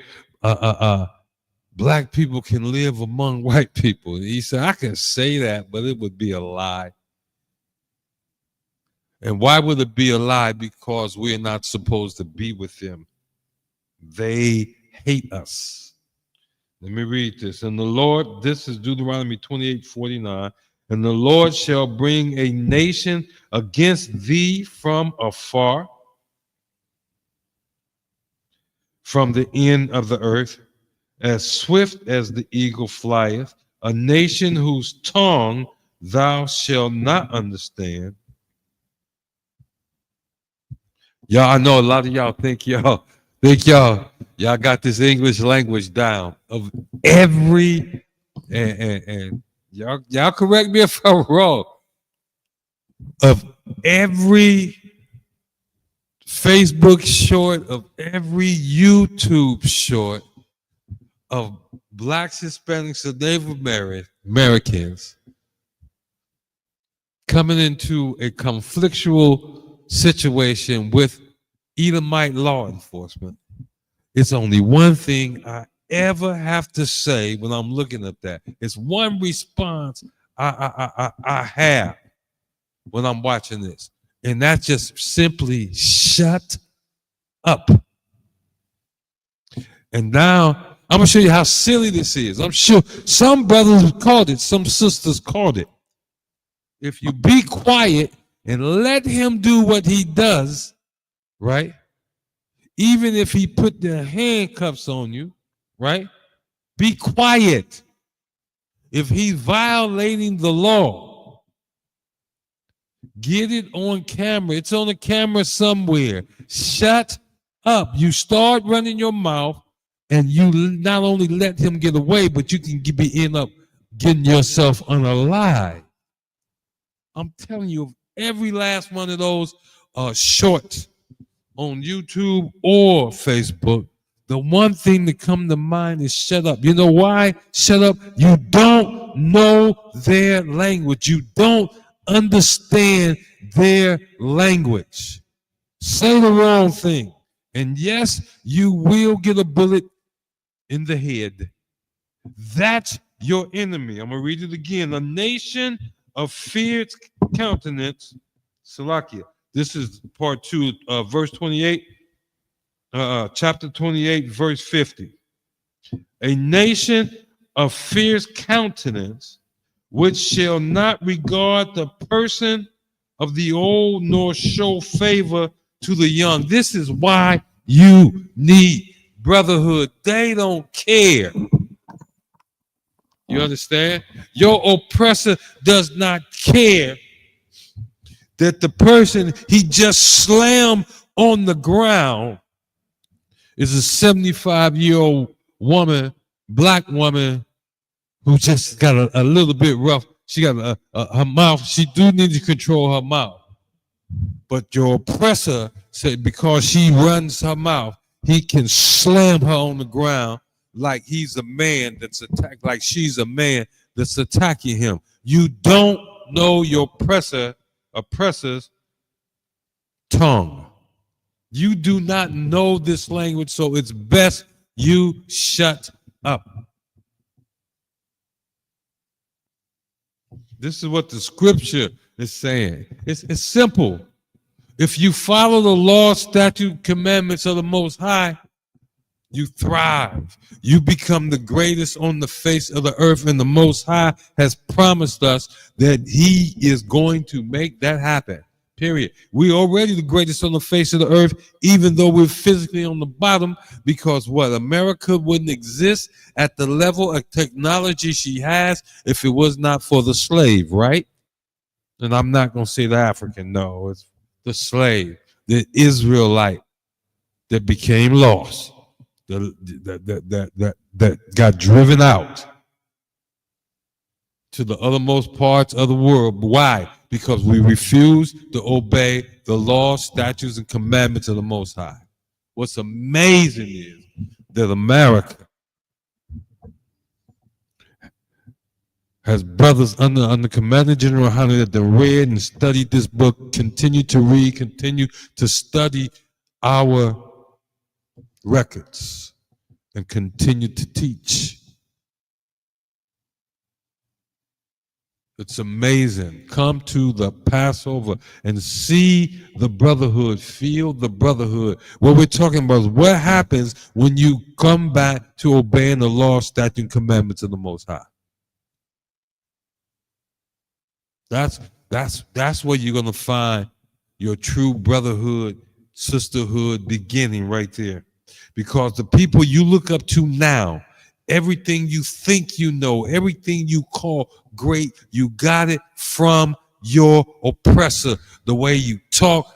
black people can live among white people? And he said, I can say that, but it would be a lie. And why would it be a lie? Because we're not supposed to be with them. They hate us. Let me read this. And the Lord, this is Deuteronomy 28:49. And the Lord shall bring a nation against thee from afar, from the end of the earth, as swift as the eagle flieth, a nation whose tongue thou shalt not understand. Y'all, I know a lot of y'all think y'all got this English language down. Of every, and y'all correct me if I'm wrong, of every Facebook short, of every YouTube short of blacks, Hispanics, and Native Americans coming into a conflictual situation with Edomite law enforcement. It's only one thing I ever have to say when I'm looking at that. It's one response I have when I'm watching this, and that's just simply shut up. And now I'm gonna show you how silly this is. I'm sure some brothers called it, some sisters called it. If you be quiet and let him do what he does, right? Even if he put the handcuffs on you, right? Be quiet. If he's violating the law, get it on camera. It's on a camera somewhere. Shut up. You start running your mouth, and you not only let him get away, but you can end up getting yourself unalive. I'm telling you, every last one of those shorts on YouTube or Facebook, the one thing that come to mind is shut up. You know why? Shut up. You don't know their language. You don't understand their language. Say the wrong thing. And yes, you will get a bullet in the head. That's your enemy. I'm going to read it again. A nation of fierce countenance, Salakia. This is part 2, verse 28, chapter 28, verse 50. A nation of fierce countenance, which shall not regard the person of the old, nor show favor to the young. This is why you need brotherhood. They don't care. You understand? Your oppressor does not care that the person he just slammed on the ground is a 75-year-old woman, black woman, who just got a little bit rough. She got her mouth. She do need to control her mouth. But your oppressor said because she runs her mouth, he can slam her on the ground like he's a man that's attacked, like she's a man that's attacking him. You don't know your oppressor's tongue. You do not know this language, so it's best you shut up. This is what the scripture is saying. It's simple. If you follow the law, statute, commandments of the Most High, you thrive. You become the greatest on the face of the earth, and the Most High has promised us that he is going to make that happen. Period. We're already the greatest on the face of the earth, even though we're physically on the bottom, because what? America wouldn't exist at the level of technology she has if it was not for the slave, right? And I'm not going to say the African, no, it's the slave, the Israelite that became lost, that got driven out to the othermost parts of the world. Why? Because we refuse to obey the laws, statutes, and commandments of the Most High. What's amazing is that America has brothers under Commander General Yahanna that have read and studied this book, continue to read, continue to study our records, and continue to teach. It's amazing. Come to the Passover and see the brotherhood, feel the brotherhood. What we're talking about is what happens when you come back to obeying the law, statute, and commandments of the Most High. That's where you're gonna find your true brotherhood, sisterhood beginning right there. Because the people you look up to now, everything you think you know, everything you call great, you got it from your oppressor. The way you talk,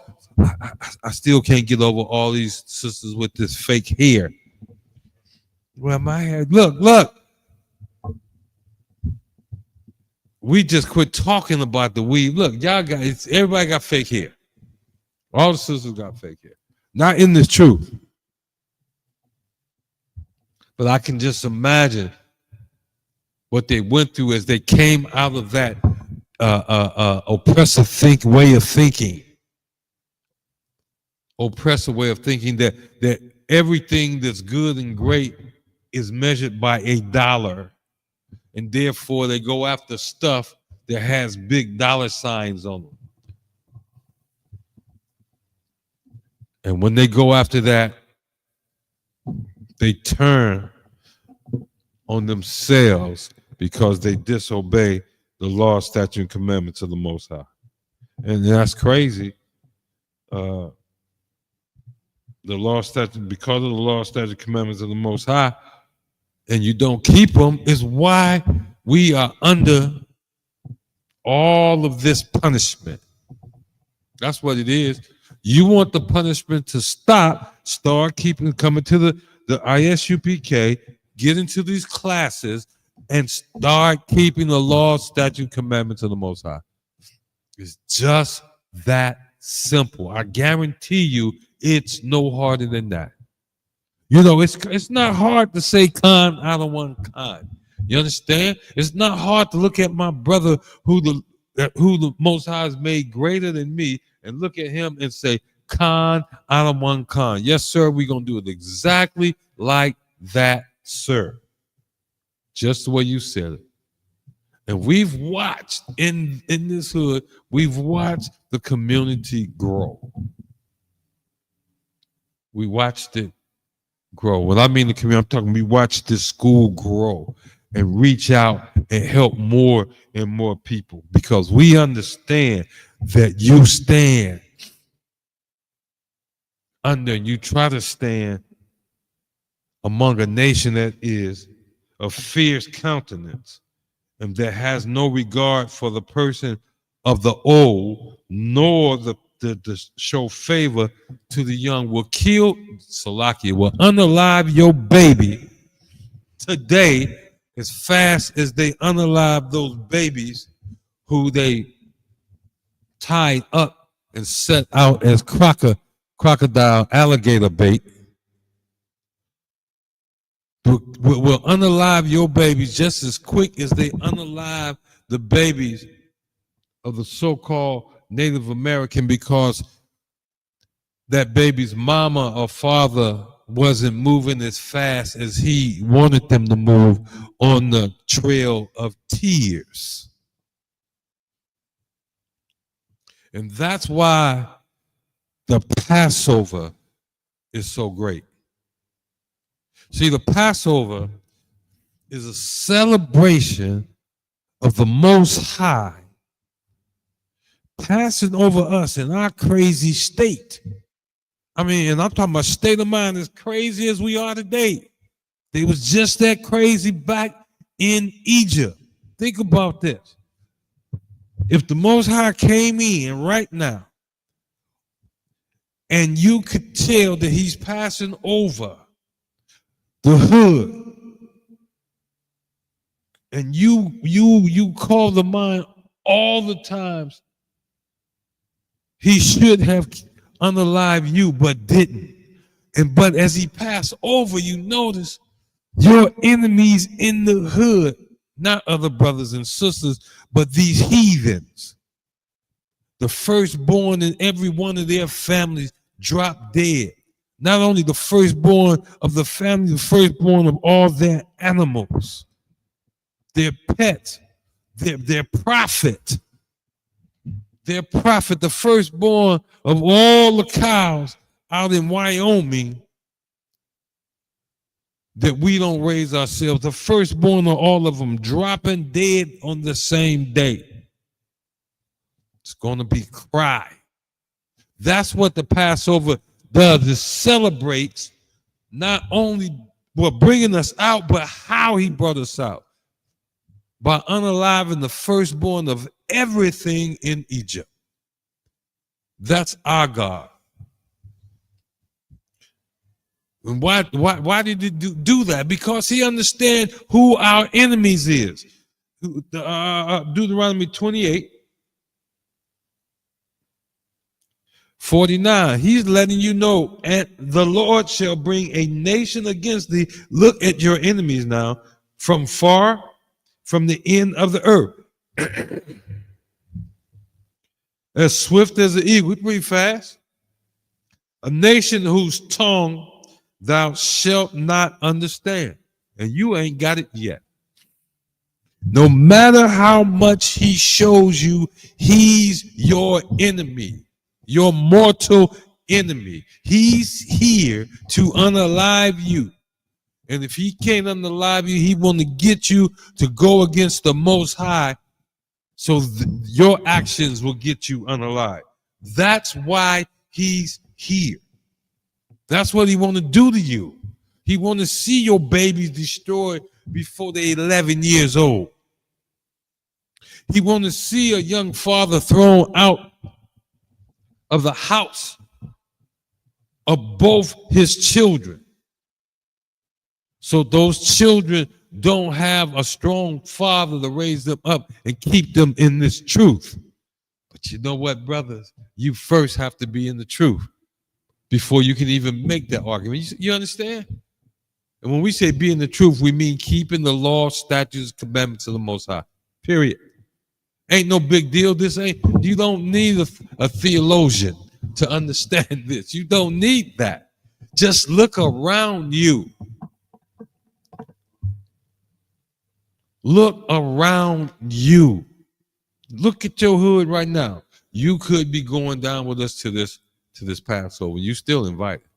I still can't get over all these sisters with this fake hair. Well, my hair, look. We just quit talking about the weave. Look, y'all got, everybody got fake hair. All the sisters got fake hair. Not in this truth. But I can just imagine what they went through as they came out of that oppressive way of thinking. Oppressive way of thinking that everything that's good and great is measured by $1. And therefore they go after stuff that has big dollar signs on them. And when they go after that, they turn on themselves because they disobey the law, statute, and commandments of the Most High. And that's crazy. The law, statute, because of the law, statute, commandments of the Most High, and you don't keep them, is why we are under all of this punishment. That's what it is. You want the punishment to stop, start coming to the ISUPK, get into these classes, and start keeping the law, statute, commandments of the Most High. It's just that simple. I guarantee you it's no harder than that. You know, it's not hard to say Khan out of one Khan. You understand? It's not hard to look at my brother who the Most High has made greater than me and look at him and say, Khan out of one Khan. Yes, sir, we're going to do it exactly like that, sir. Just the way you said it. And we've watched in this hood, we've watched the community grow. We watched it grow. When I mean the community, I'm talking, we watched this school grow and reach out and help more and more people, because we understand that you stand under and you try to stand among a nation that is of fierce countenance and that has no regard for the person of the old, nor the show favor to the young, will kill, Salakia, will unalive your baby today as fast as they unalive those babies who they tied up and set out as crocodile alligator bait. Will unalive your babies just as quick as they unalive the babies of the so-called Native American, because that baby's mama or father wasn't moving as fast as he wanted them to move on the trail of tears. And that's why the Passover is so great. See, the Passover is a celebration of the Most High passing over us in our crazy state. I mean, and I'm talking about state of mind as crazy as we are today. They was just that crazy back in Egypt. Think about this. If the Most High came in right now and you could tell that he's passing over the hood, and you call to mind all the times he should have unalived you but didn't. But as he passed over, you notice your enemies in the hood, not other brothers and sisters, but these heathens. The firstborn in every one of their families dropped dead. Not only the firstborn of the family, the firstborn of all their animals, their pets, their prophet, the firstborn of all the cows out in Wyoming that we don't raise ourselves, the firstborn of all of them dropping dead on the same day. It's going to be cry. That's what the Passover does. It celebrates not only bringing us out, but how he brought us out. By unaliving the firstborn of everything in Egypt. That's our God. And why did he do that? Because he understands who our enemies is. Deuteronomy 28:49. He's letting you know, and the Lord shall bring a nation against thee. Look at your enemies now, from far, from the end of the earth. As swift as an eagle, pretty fast. A nation whose tongue thou shalt not understand. And you ain't got it yet. No matter how much he shows you, he's your enemy, your mortal enemy. He's here to unalive you. And if he can't unalive you, he want to get you to go against the Most High So your actions will get you unalive. That's why he's here. That's what he want to do to you. He want to see your babies destroyed before they're 11 years old. He want to see a young father thrown out of the house of both his children. So those children don't have a strong father to raise them up and keep them in this truth. But you know what, brothers? You first have to be in the truth before you can even make that argument. You understand? And when we say be in the truth, we mean keeping the law, statutes, commandments of the Most High. Period. Ain't no big deal. You don't need a theologian to understand this. You don't need that. Just look around you. Look around you. Look at your hood right now. You could be going down with us to this Passover. You still invited.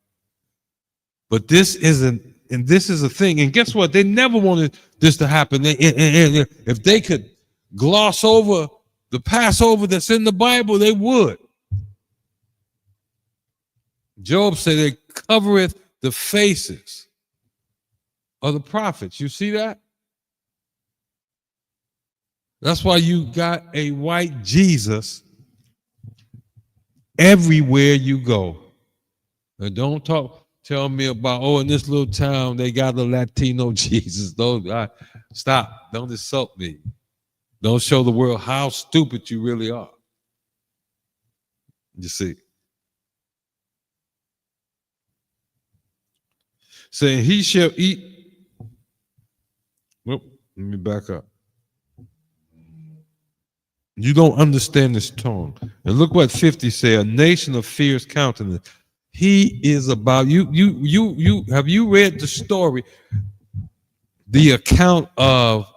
But this isn't, and this is a thing. And guess what? They never wanted this to happen. And if they could gloss over the Passover that's in the Bible, they would. Job said they covereth the faces of the prophets. You see that? That's why you got a white Jesus everywhere you go. And don't tell me about, in this little town, they got a Latino Jesus. Stop. Don't insult me. Don't show the world how stupid you really are. You see. Saying he shall eat. Well, let me back up. You don't understand this tone. And look what 50 say, a nation of fierce countenance. He is about you. Have you read the story, the account of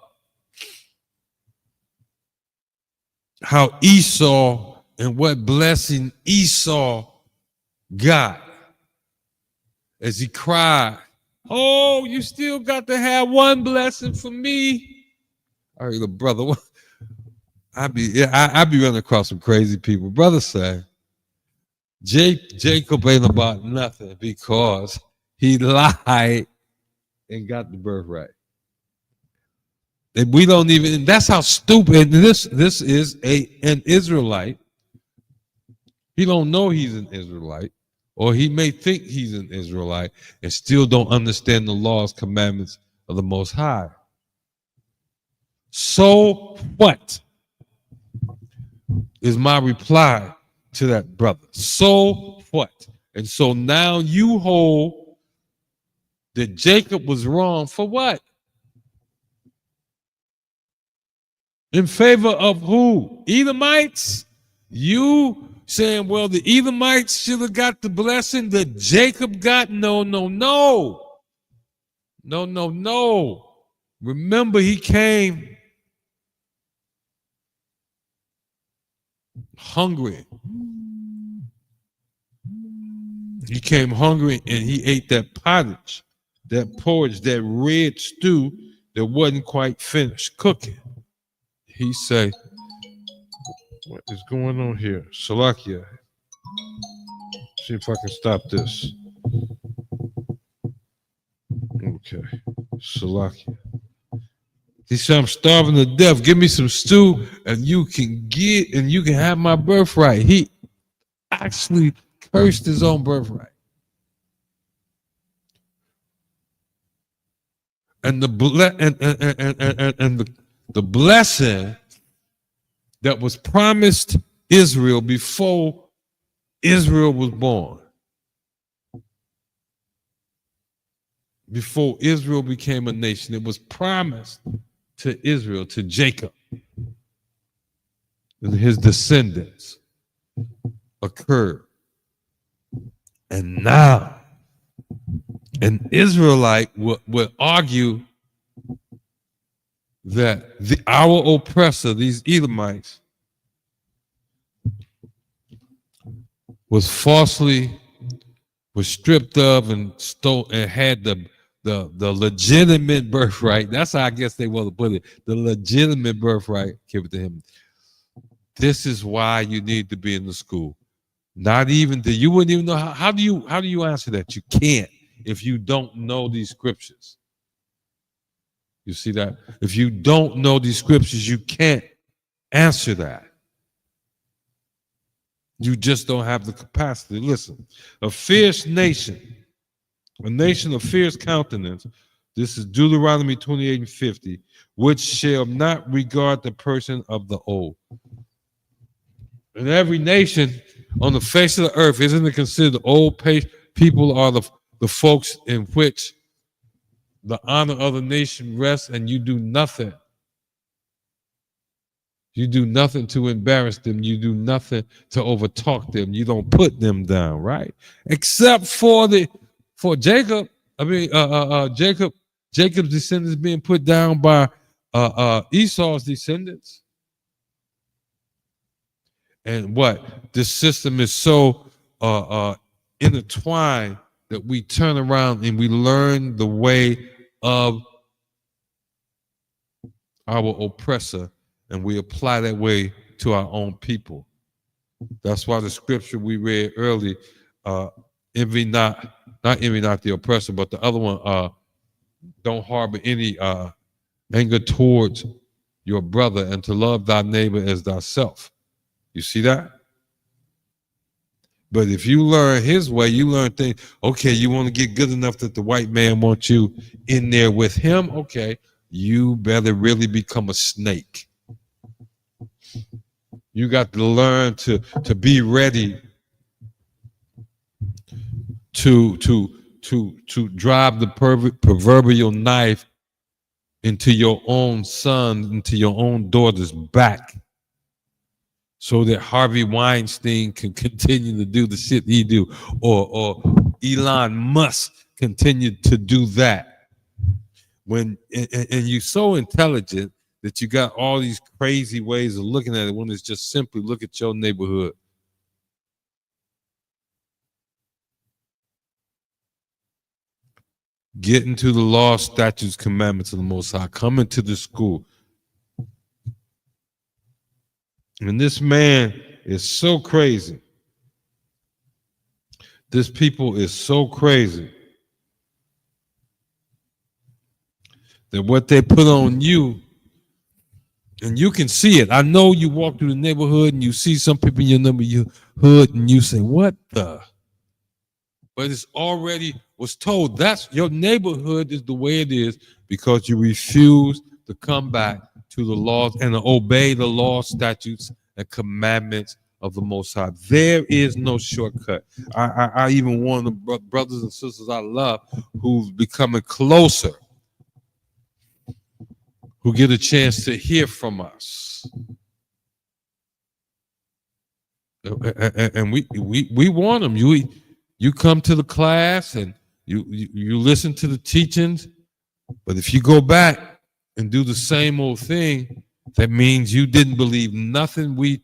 how Esau and what blessing Esau got as he cried, "Oh, you still got to have one blessing for me." All right, little brother. I be running across some crazy people. Brother say, Jacob ain't about nothing because he lied and got the birthright. And we don't even, that's how stupid, this is an Israelite. He don't know he's an Israelite, or he may think he's an Israelite and still don't understand the laws, commandments of the Most High. So what? Is my reply to that brother. So what? And so now you hold that Jacob was wrong for what? In favor of who? Edomites? You saying, well, the Edomites should have got the blessing that Jacob got? No. Remember, he came hungry. He came hungry and he ate that pottage, that porridge, that red stew that wasn't quite finished cooking. He say, what is going on here? Salakia. See if I can stop this. Okay. Salakia. He said, I'm starving to death. Give me some stew and you can have my birthright. He actually cursed his own birthright. And the blessing that was promised Israel before Israel was born, before Israel became a nation, it was promised to Israel, to Jacob and his descendants, occurred. And now an Israelite would argue that our oppressor, these Edomites, was stripped of and stole and had the legitimate birthright. That's how I guess they want to put it. The legitimate birthright, give it to him. This is why you need to be in the school. Not even that you wouldn't even know how do you answer that? You can't if you don't know these scriptures. You see that? If you don't know these scriptures, you can't answer that. You just don't have the capacity. Listen, a fierce nation, a nation of fierce countenance. This is Deuteronomy 28:50, which shall not regard the person of the old. In every nation on the face of the earth, isn't it considered the old people are the folks in which the honor of the nation rests, and you do nothing. You do nothing to embarrass them. You do nothing to overtalk them. You don't put them down, right? Except for Jacob. I mean, Jacob's descendants being put down by Esau's descendants. And what? This system is so intertwined that we turn around and we learn the way of our oppressor, and we apply that way to our own people. That's why the scripture we read early, envy not the oppressor, but the other one, don't harbor any anger towards your brother, and to love thy neighbor as thyself. You see that? But if you learn his way, you learn things. Okay, you want to get good enough that the white man wants you in there with him? Okay, you better really become a snake. You got to learn to be ready to drive the proverbial knife into your own son, into your own daughter's back, so that Harvey Weinstein can continue to do the shit he do, or Elon Musk continue to do that. When and you're so intelligent that you got all these crazy ways of looking at it, when it's just simply look at your neighborhood. Get into the law, statutes, commandments of the Most High. Come into the school. And this man is so crazy. This people is so crazy that what they put on you, and you can see it. I know you walk through the neighborhood and you see some people in your neighborhood and you say, what the? But it's already was told that's your neighborhood is the way it is because you refuse to come back to the laws and to obey the law, statutes, and commandments of the Most High. There is no shortcut. I even warn the brothers and sisters I love who's becoming closer, who get a chance to hear from us. And we warn them. You come to the class and you listen to the teachings, but if you go back and do the same old thing, that means you didn't believe nothing we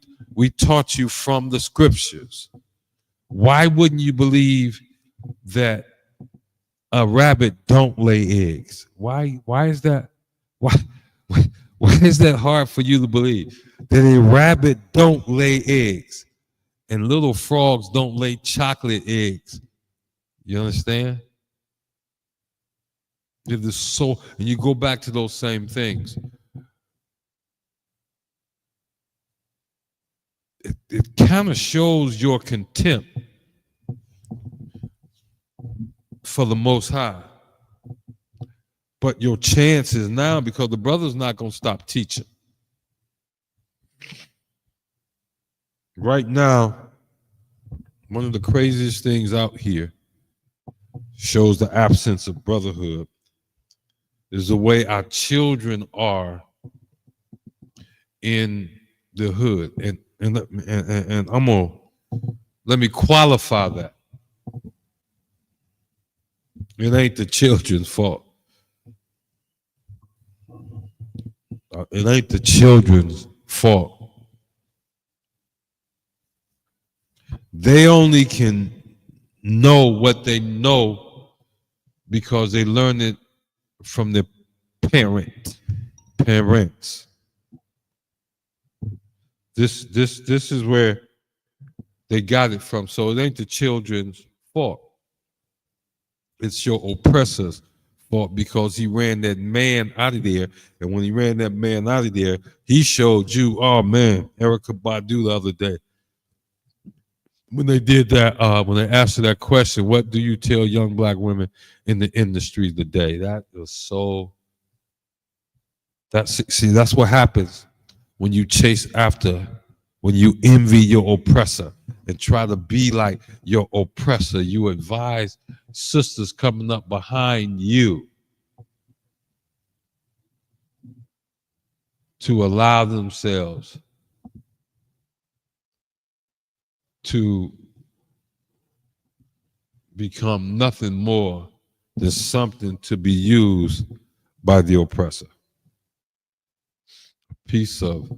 taught you from the scriptures. Why wouldn't you believe that a rabbit don't lay eggs? Why is that? Why is that hard for you to believe? That a rabbit don't lay eggs and little frogs don't lay chocolate eggs. You understand? It is so, and you go back to those same things. It kind of shows your contempt for the Most High. But your chances now, because the brother's not going to stop teaching. Right now, one of the craziest things out here shows the absence of brotherhood is the way our children are in the hood. And I'm gonna let me qualify that. It ain't the children's fault. It ain't the children's fault. They only can know what they know because they learn it from their parents. This is where they got it from. So it ain't the children's fault. It's your oppressor's fault because he ran that man out of there. And when he ran that man out of there, he showed you, oh man, Erykah Badu the other day. When they did that, when they asked her that question, what do you tell young black women in the industry today? That was so, that's what happens when you chase after, when you envy your oppressor and try to be like your oppressor. You advise sisters coming up behind you to allow themselves to become nothing more than something to be used by the oppressor. A piece of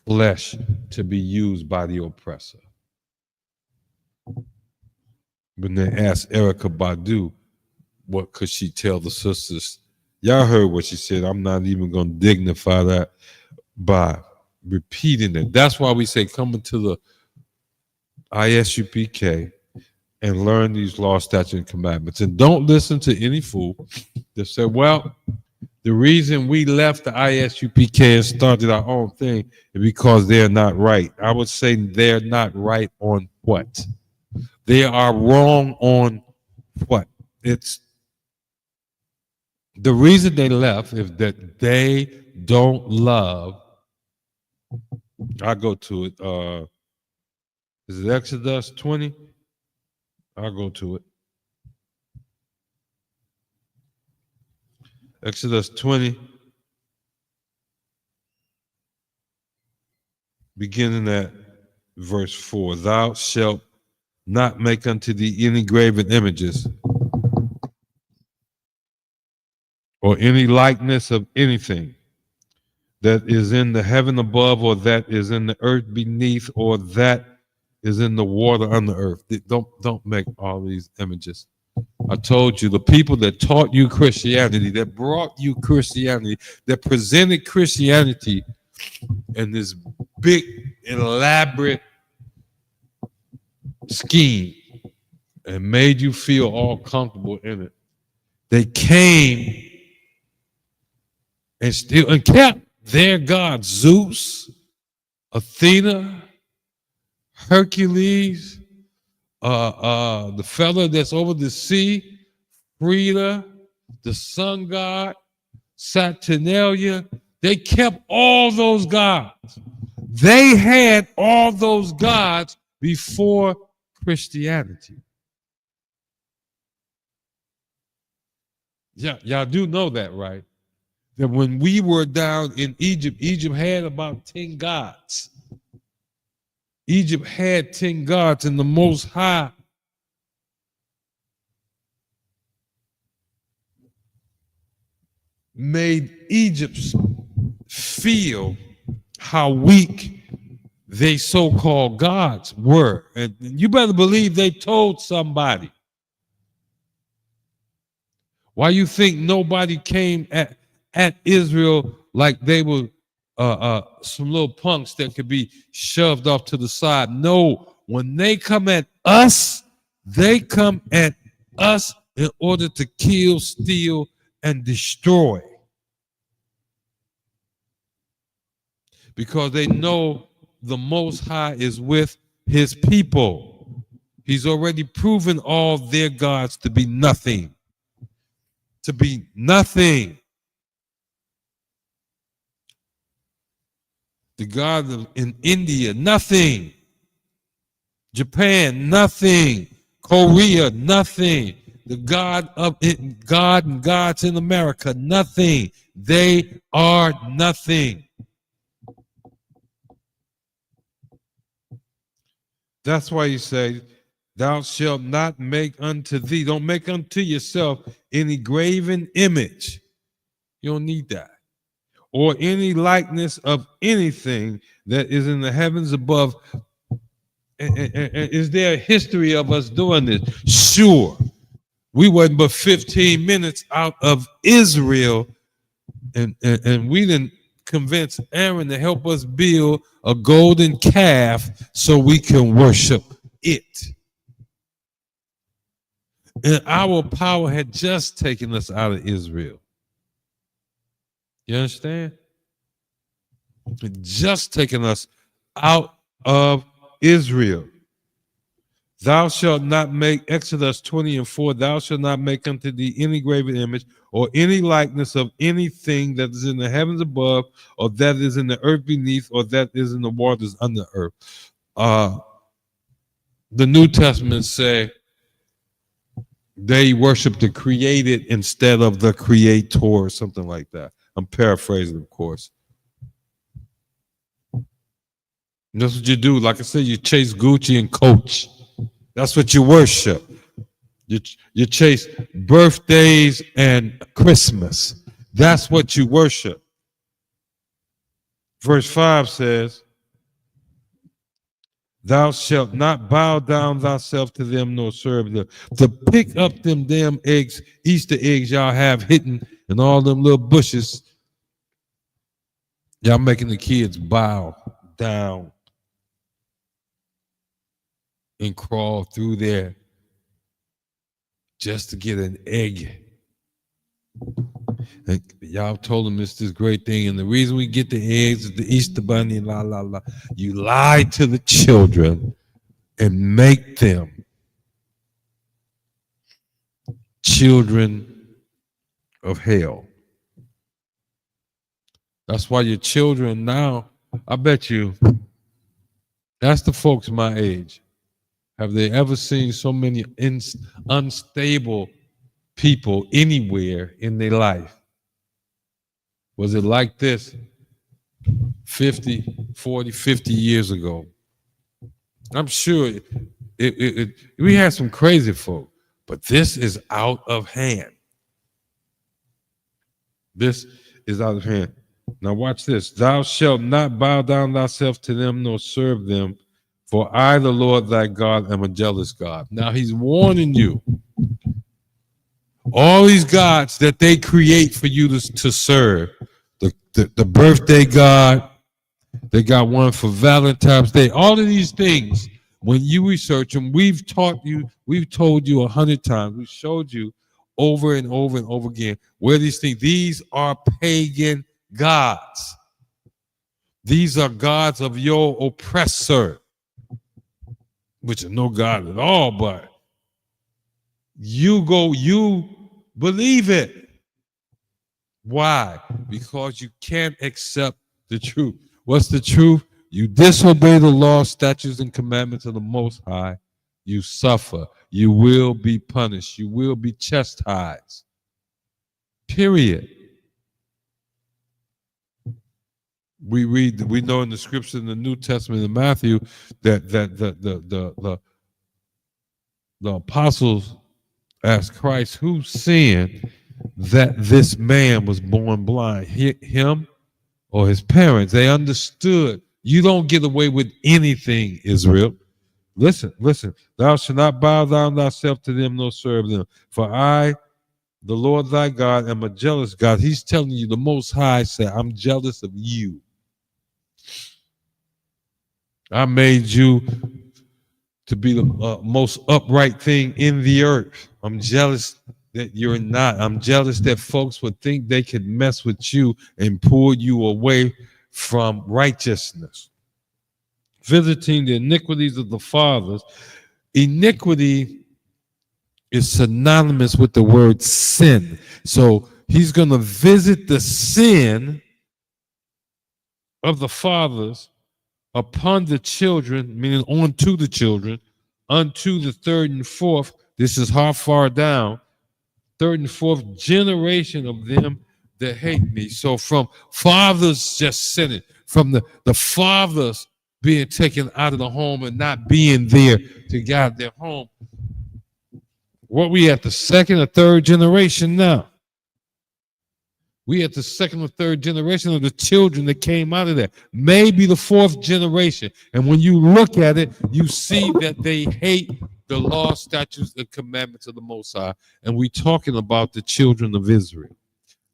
flesh to be used by the oppressor. When they asked Erykah Badu, what could she tell the sisters? Y'all heard what she said. I'm not even going to dignify that by repeating it. That's why we say coming to the ISUPK and learn these laws, statutes, and commandments. And don't listen to any fool that said, well, the reason we left the ISUPK and started our own thing is because they're not right. I would say they're not right on what? They are wrong on what? It's the reason they left is that they don't love. I'll go to it. Is it Exodus 20? I'll go to it. Exodus 20, beginning at verse 4. Thou shalt not make unto thee any graven images or any likeness of anything that is in the heaven above, or that is in the earth beneath, or that is in the water under earth. Don't make all these images. I told you, the people that taught you Christianity, that brought you Christianity, that presented Christianity in this big, elaborate scheme and made you feel all comfortable in it. They came and kept their gods, Zeus, Athena, Hercules, the fella that's over the sea, Frida, the sun god, Saturnalia. They kept all those gods. They had all those gods before Christianity. Yeah, y'all do know that, right? That when we were down in Egypt, Egypt had about 10 gods. Egypt had 10 gods, and the Most High made Egypt feel how weak they so-called gods were. And you better believe they told somebody. Why you think nobody came at Israel like they were some little punks that could be shoved off to the side? No, when they come at us, they come at us in order to kill, steal, and destroy. Because they know the Most High is with his people. He's already proven all their gods to be nothing. To be nothing. The God in India, nothing. Japan, nothing. Korea, nothing. The God and gods in America, nothing. They are nothing. That's why you say, thou shalt not make unto thee, don't make unto yourself any graven image. You don't need that. Or any likeness of anything that is in the heavens above. And is there a history of us doing this? Sure. We wasn't but 15 minutes out of Israel, and we didn't convince Aaron to help us build a golden calf so we can worship it. And our power had just taken us out of Israel. You understand? It just taken us out of Israel. Thou shalt not make, Exodus 20:4, thou shalt not make unto thee any graven image or any likeness of anything that is in the heavens above, or that is in the earth beneath, or that is in the waters under earth. The New Testament say they worship the created instead of the creator, or something like that. I'm paraphrasing, of course. And that's what you do. Like I said, you chase Gucci and Coach. That's what you worship. You chase birthdays and Christmas. That's what you worship. Verse 5 says, thou shalt not bow down thyself to them nor serve them. To pick up them damn eggs, Easter eggs y'all have hidden in all them little bushes, y'all making the kids bow down and crawl through there just to get an egg. And y'all told them it's this great thing, and the reason we get the eggs is the Easter bunny, la, la, la. You lie to the children and make them children of hell. That's why your children now, I bet you, that's the folks my age. Have they ever seen so many unstable people anywhere in their life? Was it like this 50, 40, 50 years ago? I'm sure we had some crazy folk, but this is out of hand. This is out of hand. Now watch this. Thou shalt not bow down thyself to them nor serve them, for I, the Lord thy God, am a jealous God. Now he's warning you. All these gods that they create for you to serve, the birthday god, they got one for Valentine's Day, all of these things, when you research them, we've told you 100 times, we showed you over and over and over again where these are pagan gods. These are gods of your oppressor, which are no God at all, but you believe it. Why? Because you can't accept the truth. What's the truth? You disobey the law, statutes, and commandments of the Most High, you suffer. You will be punished. You will be chastised. Period. We know in the scripture in the New Testament in Matthew that the apostles asked Christ, who sinned that this man was born blind, him or his parents? They understood you don't get away with anything, Israel. Listen. Thou shalt not bow down thyself to them nor serve them. For I, the Lord thy God, am a jealous God. He's telling you, the Most High said, I'm jealous of you. I made you to be the most upright thing in the earth. I'm jealous that you're not. I'm jealous that folks would think they could mess with you and pull you away from righteousness. Visiting the iniquities of the fathers. Iniquity is synonymous with the word sin. So he's going to visit the sin of the fathers upon the children, meaning onto the children, unto the third and fourth. This is how far down? Third and fourth generation of them that hate me. So from fathers just sinning, from the fathers being taken out of the home and not being there to guide their home. What we at, the second or third generation now? We at the second or third generation of the children that came out of there. Maybe the fourth generation. And when you look at it, you see that they hate the law, statutes, and commandments of the Most High. And we're talking about the children of Israel.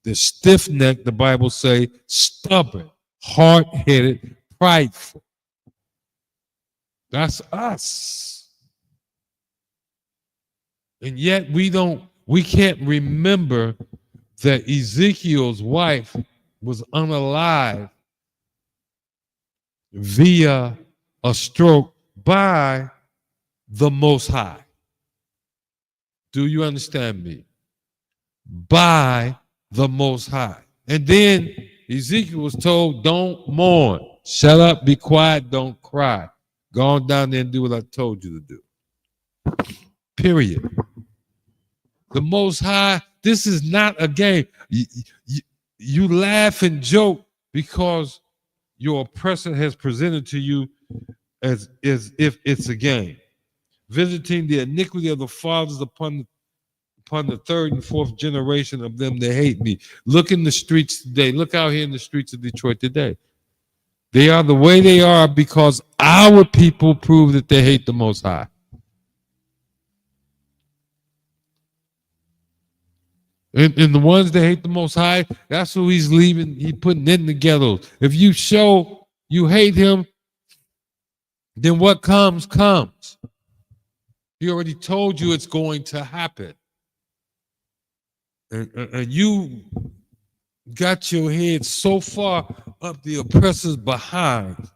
They're stiff-necked, the Bible say, stubborn, hard-headed, prideful. That's us. And yet we can't remember that Ezekiel's wife was unalive via a stroke by the Most High. Do you understand me? By the Most High. And then Ezekiel was told, don't mourn. Shut up, be quiet, don't cry. Go on down there and do what I told you to do. Period. The Most High, this is not a game. You laugh and joke because your oppressor has presented to you as if it's a game. Visiting the iniquity of the fathers upon the third and fourth generation of them that hate me. Look in the streets today. Look out here in the streets of Detroit today. They are the way they are because our people prove that they hate the Most High. And the ones that hate the Most High, that's who he's leaving. He's putting in the ghettos. If you show you hate him, then what comes, comes. He already told you it's going to happen. And you got your head so far up the oppressor's behind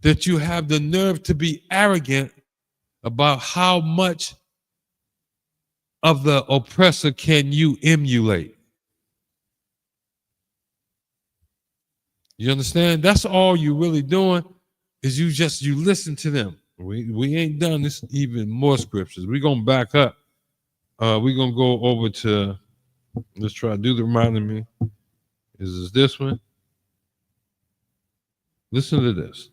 that you have the nerve to be arrogant about how much of the oppressor can you emulate. You understand? That's all you really doing is you listen to them. We ain't done this, even more scriptures. We're going to back up. We're going to go over to, let's try Deuteronomy. Is this one? Listen to this.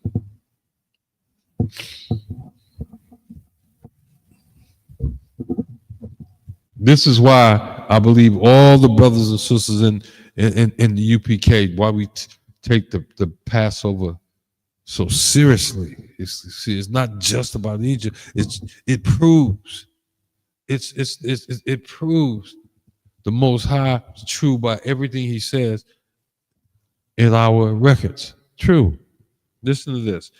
This is why I believe all the brothers and sisters in the UPK, why we take the Passover so seriously. It's not just about Egypt. It proves the Most High is true by everything he says in our records. True. Listen to this.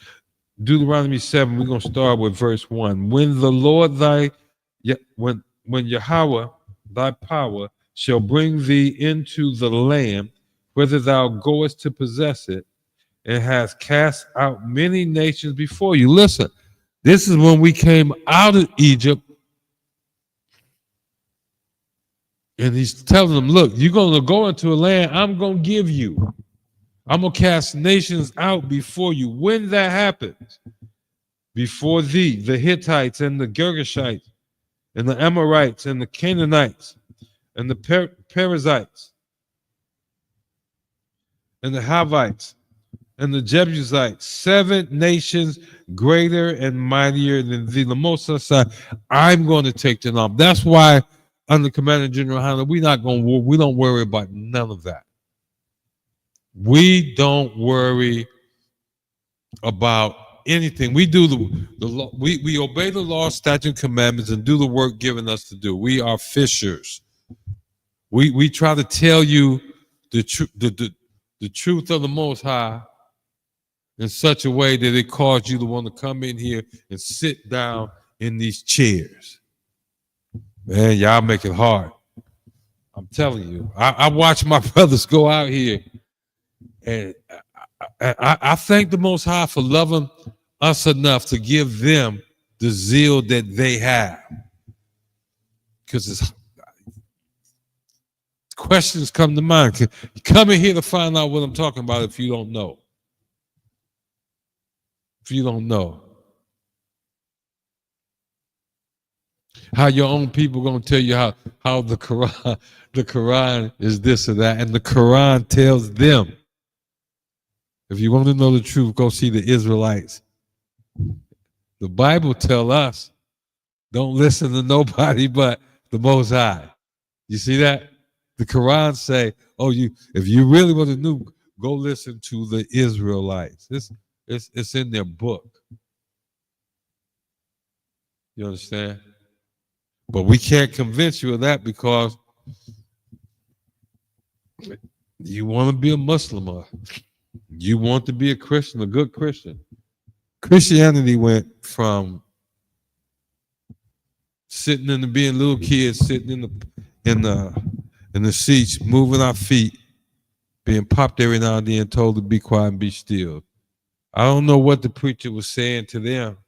Deuteronomy 7, we're going to start with verse 1. When the Lord when Yahweh thy power shall bring thee into the land, whither thou goest to possess it, and has cast out many nations before you. Listen, this is when we came out of Egypt, and he's telling them, look, you're going to go into a land I'm going to give you. I'm going to cast nations out before you. When that happens, before thee, the Hittites and the Girgashites, and the Amorites and the Canaanites and the Perizzites and the Havites and the Jebusites, 7 nations greater and mightier than thee. The Most High said, I'm going to take them up. That's why under Commander General Yahanna, we don't worry about none of that. We don't worry about anything. We do the law. We obey the law, statute, commandments, and do the work given us to do. We are fishers. We try to tell you the truth of the Most High in such a way that it caused you to want to come in here and sit down in these chairs. Man, y'all make it hard. I'm telling you. I watch my brothers go out here, and I thank the Most High for loving us enough to give them the zeal that they have. Because questions come to mind. You come in here to find out what I'm talking about if you don't know. If you don't know. How your own people going to tell you how the Quran is this or that, and the Quran tells them. If you want to know the truth, go see the Israelites. The Bible tell us, don't listen to nobody but the Most High. You see that? The Quran say, if you really want to know, go listen to the Israelites. It's in their book. You understand? But we can't convince you of that because You want to be a Muslim, or you want to be a Christian, a good Christian. Christianity went from sitting in the being little kids, sitting in the seats, moving our feet, being popped every now and then, told to be quiet and be still. I don't know what the preacher was saying to them,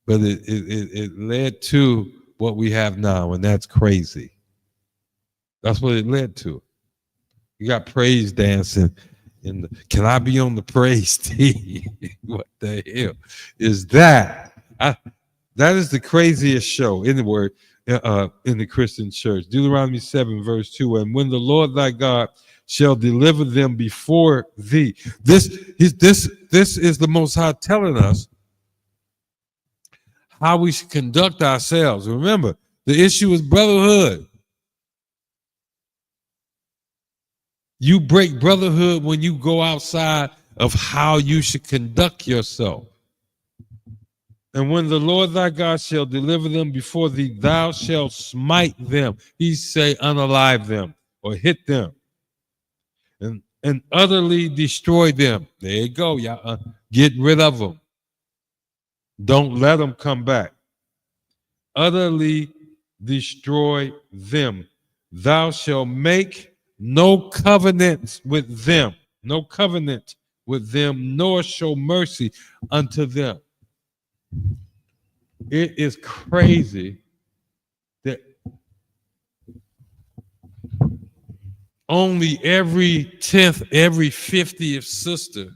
but it led to what we have now, and that's crazy. That's what it led to. You got praise dancing. Can I be on the praise team? What the hell is that? That is the craziest show in the word in the Christian church. Deuteronomy 7, verse 2. And when the Lord thy God shall deliver them before thee. This is the Most High telling us how we should conduct ourselves. Remember, the issue is brotherhood. You break brotherhood when you go outside of how you should conduct yourself. And when the Lord thy God shall deliver them before thee, thou shalt smite them. He say, unalive them or hit them and utterly destroy them. There you go. Get rid of them. Don't let them come back. Utterly destroy them. Thou shalt make no covenant with them, nor show mercy unto them. It is crazy that only every 10th, every 50th sister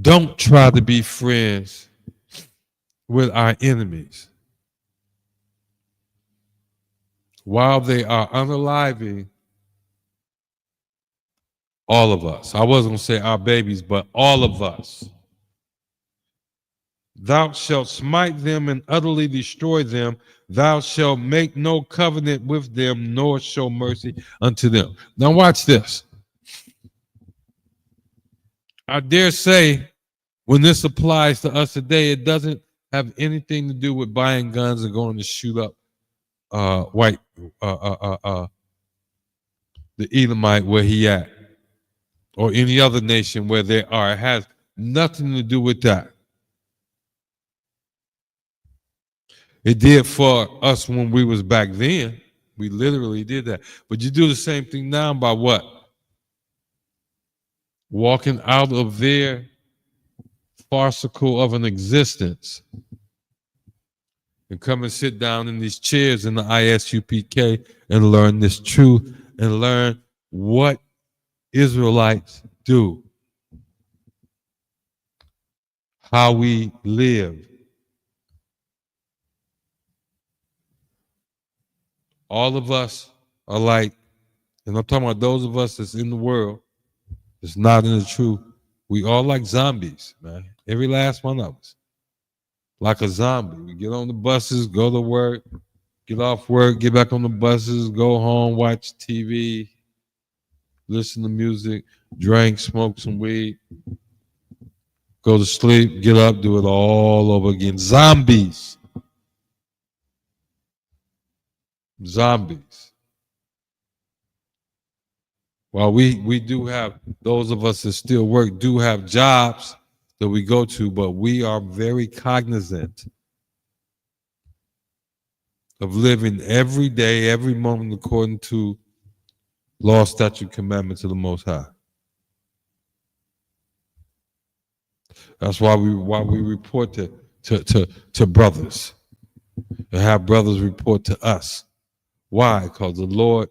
don't try to be friends with our enemies, while they are unaliving all of us. I wasn't going to say our babies, but all of us. Thou shalt smite them and utterly destroy them. Thou shalt make no covenant with them, nor show mercy unto them. Now watch this. I dare say, when this applies to us today, it doesn't have anything to do with buying guns and going to shoot up the Edomite where he at, or any other nation where they are. It has nothing to do with that. It did for us when we was back then. We literally did that. But you do the same thing now by what? Walking out of their farcical of an existence and come and sit down in these chairs in the ISUPK and learn this truth and learn what Israelites do, how we live. All of us are like, and I'm talking about those of us that's in the world, that's not in the truth. We all like zombies, man. Every last one of us. Like a zombie. We get on the buses, go to work, get off work, get back on the buses, go home, watch TV, listen to music, drink, smoke some weed, go to sleep, get up, do it all over again. Zombies. Zombies. While we do have, those of us that still work do have jobs that we go to, but we are very cognizant of living every day, every moment according to law, statute, commandments of the Most High. That's why we report to brothers and have brothers report to us. Why? Because the Lord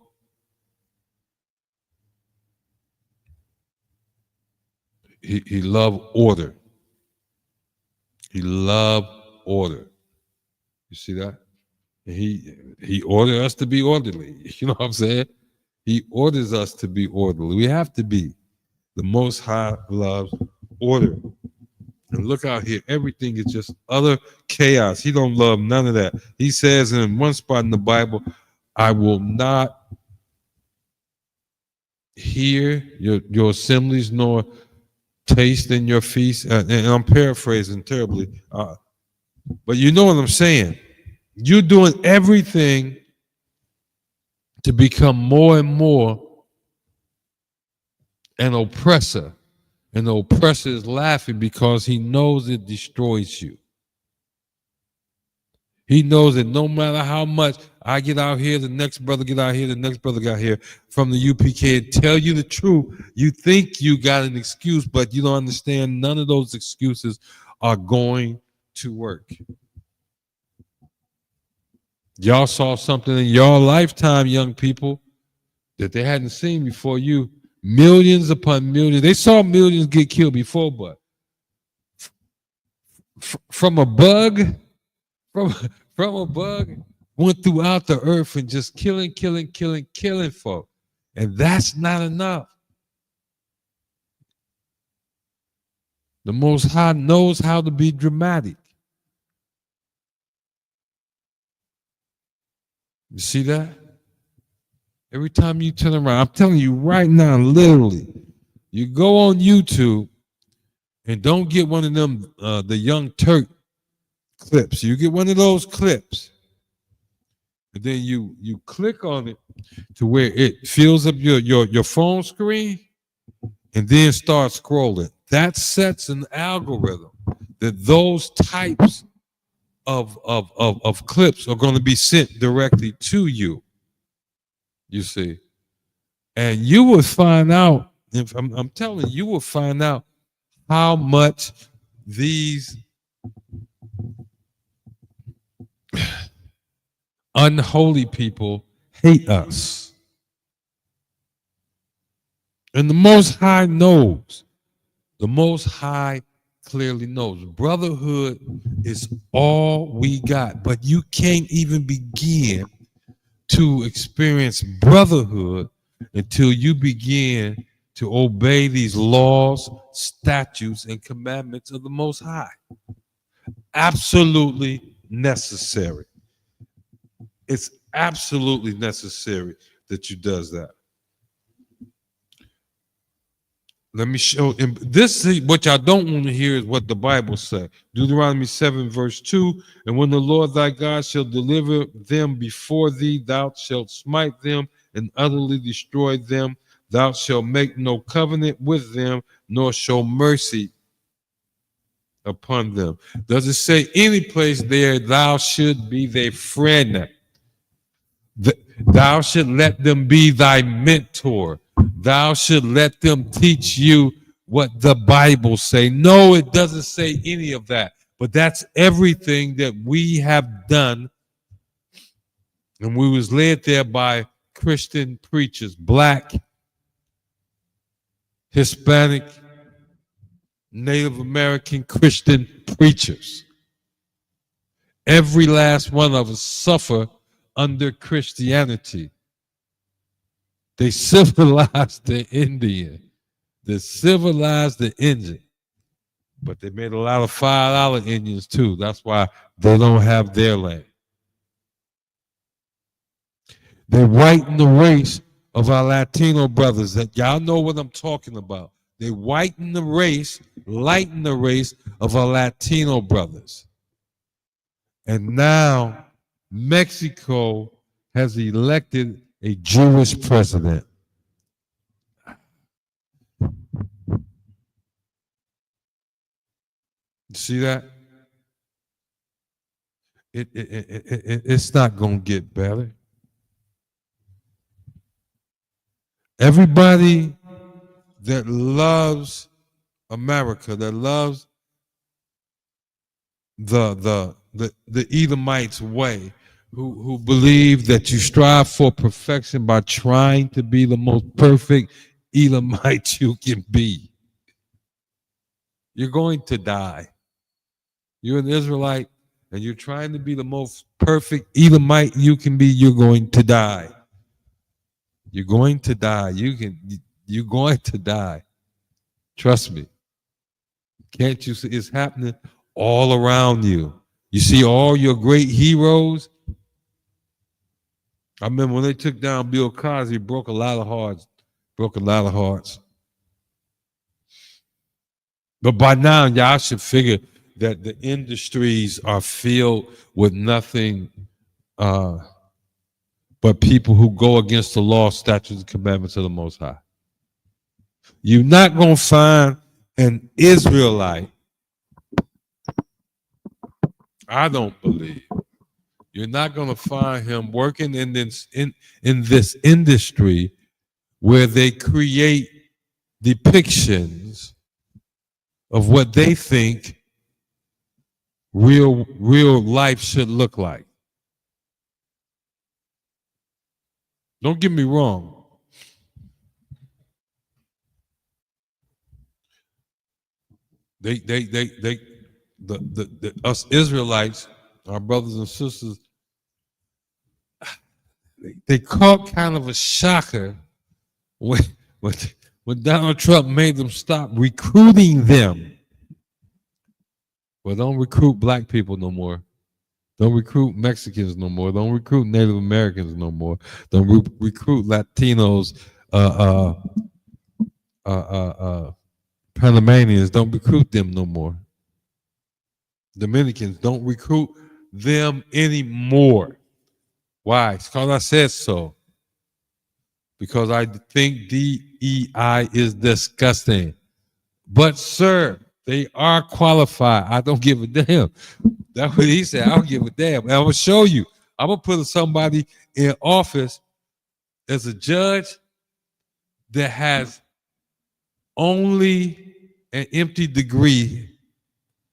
He loved order. He loved order. You see that? He ordered us to be orderly. You know what I'm saying? He orders us to be orderly. We have to be. The Most High loves order. And look out here. Everything is just utter chaos. He don't love none of that. He says in one spot in the Bible, I will not hear your assemblies nor taste in your feast. And I'm paraphrasing terribly. But you know what I'm saying. You're doing everything to become more and more an oppressor. And the oppressor is laughing because he knows it destroys you. He knows that no matter how much I get out here, the next brother get out here, the next brother got here from the UPK and tell you the truth, you think you got an excuse, but you don't understand none of those excuses are going to work. Y'all saw something in your lifetime, young people, that they hadn't seen before you. Millions upon millions. They saw millions get killed before, but from a bug, from a bug, went throughout the earth and just killing folk. And that's not enough. The Most High knows how to be dramatic. You see that? Every time you turn around, I'm telling you right now, literally, you go on YouTube and don't get one of them, the Young Turk clips. You get one of those clips, and then you click on it to where it fills up your phone screen, and then start scrolling. That sets an algorithm that those types of clips are going to be sent directly to you. You see, and you will find out. If I'm telling you, you will find out how much these unholy people hate us. And the Most High knows. The Most High clearly knows. Brotherhood is all we got, but you can't even begin to experience brotherhood until you begin to obey these laws, statutes, and commandments of the Most High. Absolutely necessary. It's absolutely necessary that you does that. Let me show him. This is what y'all don't want to hear is what the Bible says. Deuteronomy 7 verse 2. And when the Lord thy God shall deliver them before thee, thou shalt smite them and utterly destroy them. Thou shalt make no covenant with them, nor show mercy upon them. Does it say any place there, thou should be their friend? Thou should let them be thy mentor. Thou should let them teach you what the Bible say. No, it doesn't say any of that. But that's everything that we have done. And we was led there by Christian preachers, Black, Hispanic, Native American Christian preachers. Every last one of us suffer under Christianity. They civilized the Indian. They civilized the Indian. But they made a lot of $5 Indians too. That's why they don't have their land. They whiten the race of our Latino brothers. That y'all know what I'm talking about. They whiten the race, lighten the race of our Latino brothers. And now Mexico has elected a Jewish president. You see that? It's not going to get better. Everybody that loves America, that loves the Edomites way, who believe that you strive for perfection by trying to be the most perfect Edomite you can be. You're going to die. You're an Israelite and you're trying to be the most perfect Edomite you can be, you're going to die. You're going to die. You're going to die. Trust me. Can't you see it's happening all around you? You see all your great heroes. I remember when they took down Bill Cosby, it broke a lot of hearts. But by now, y'all should figure that the industries are filled with nothing but people who go against the law, statutes, and commandments of the Most High. You're not going to find an Israelite, I don't believe. You're not going to find him working in this industry where they create depictions of what they think real life should look like. Don't get me wrong. Us Israelites, our brothers and sisters, they caught kind of a shocker when Donald Trump made them stop recruiting them. Well, don't recruit black people no more. Don't recruit Mexicans no more. Don't recruit Native Americans no more. Don't recruit Latinos, Panamanians. Don't recruit them no more. Dominicans, don't recruit them anymore. Why? It's because I said so. Because I think DEI is disgusting. But, sir, they are qualified. I don't give a damn. That's what he said. I don't give a damn. And I'm going to show you. I'm going to put somebody in office as a judge that has only an empty degree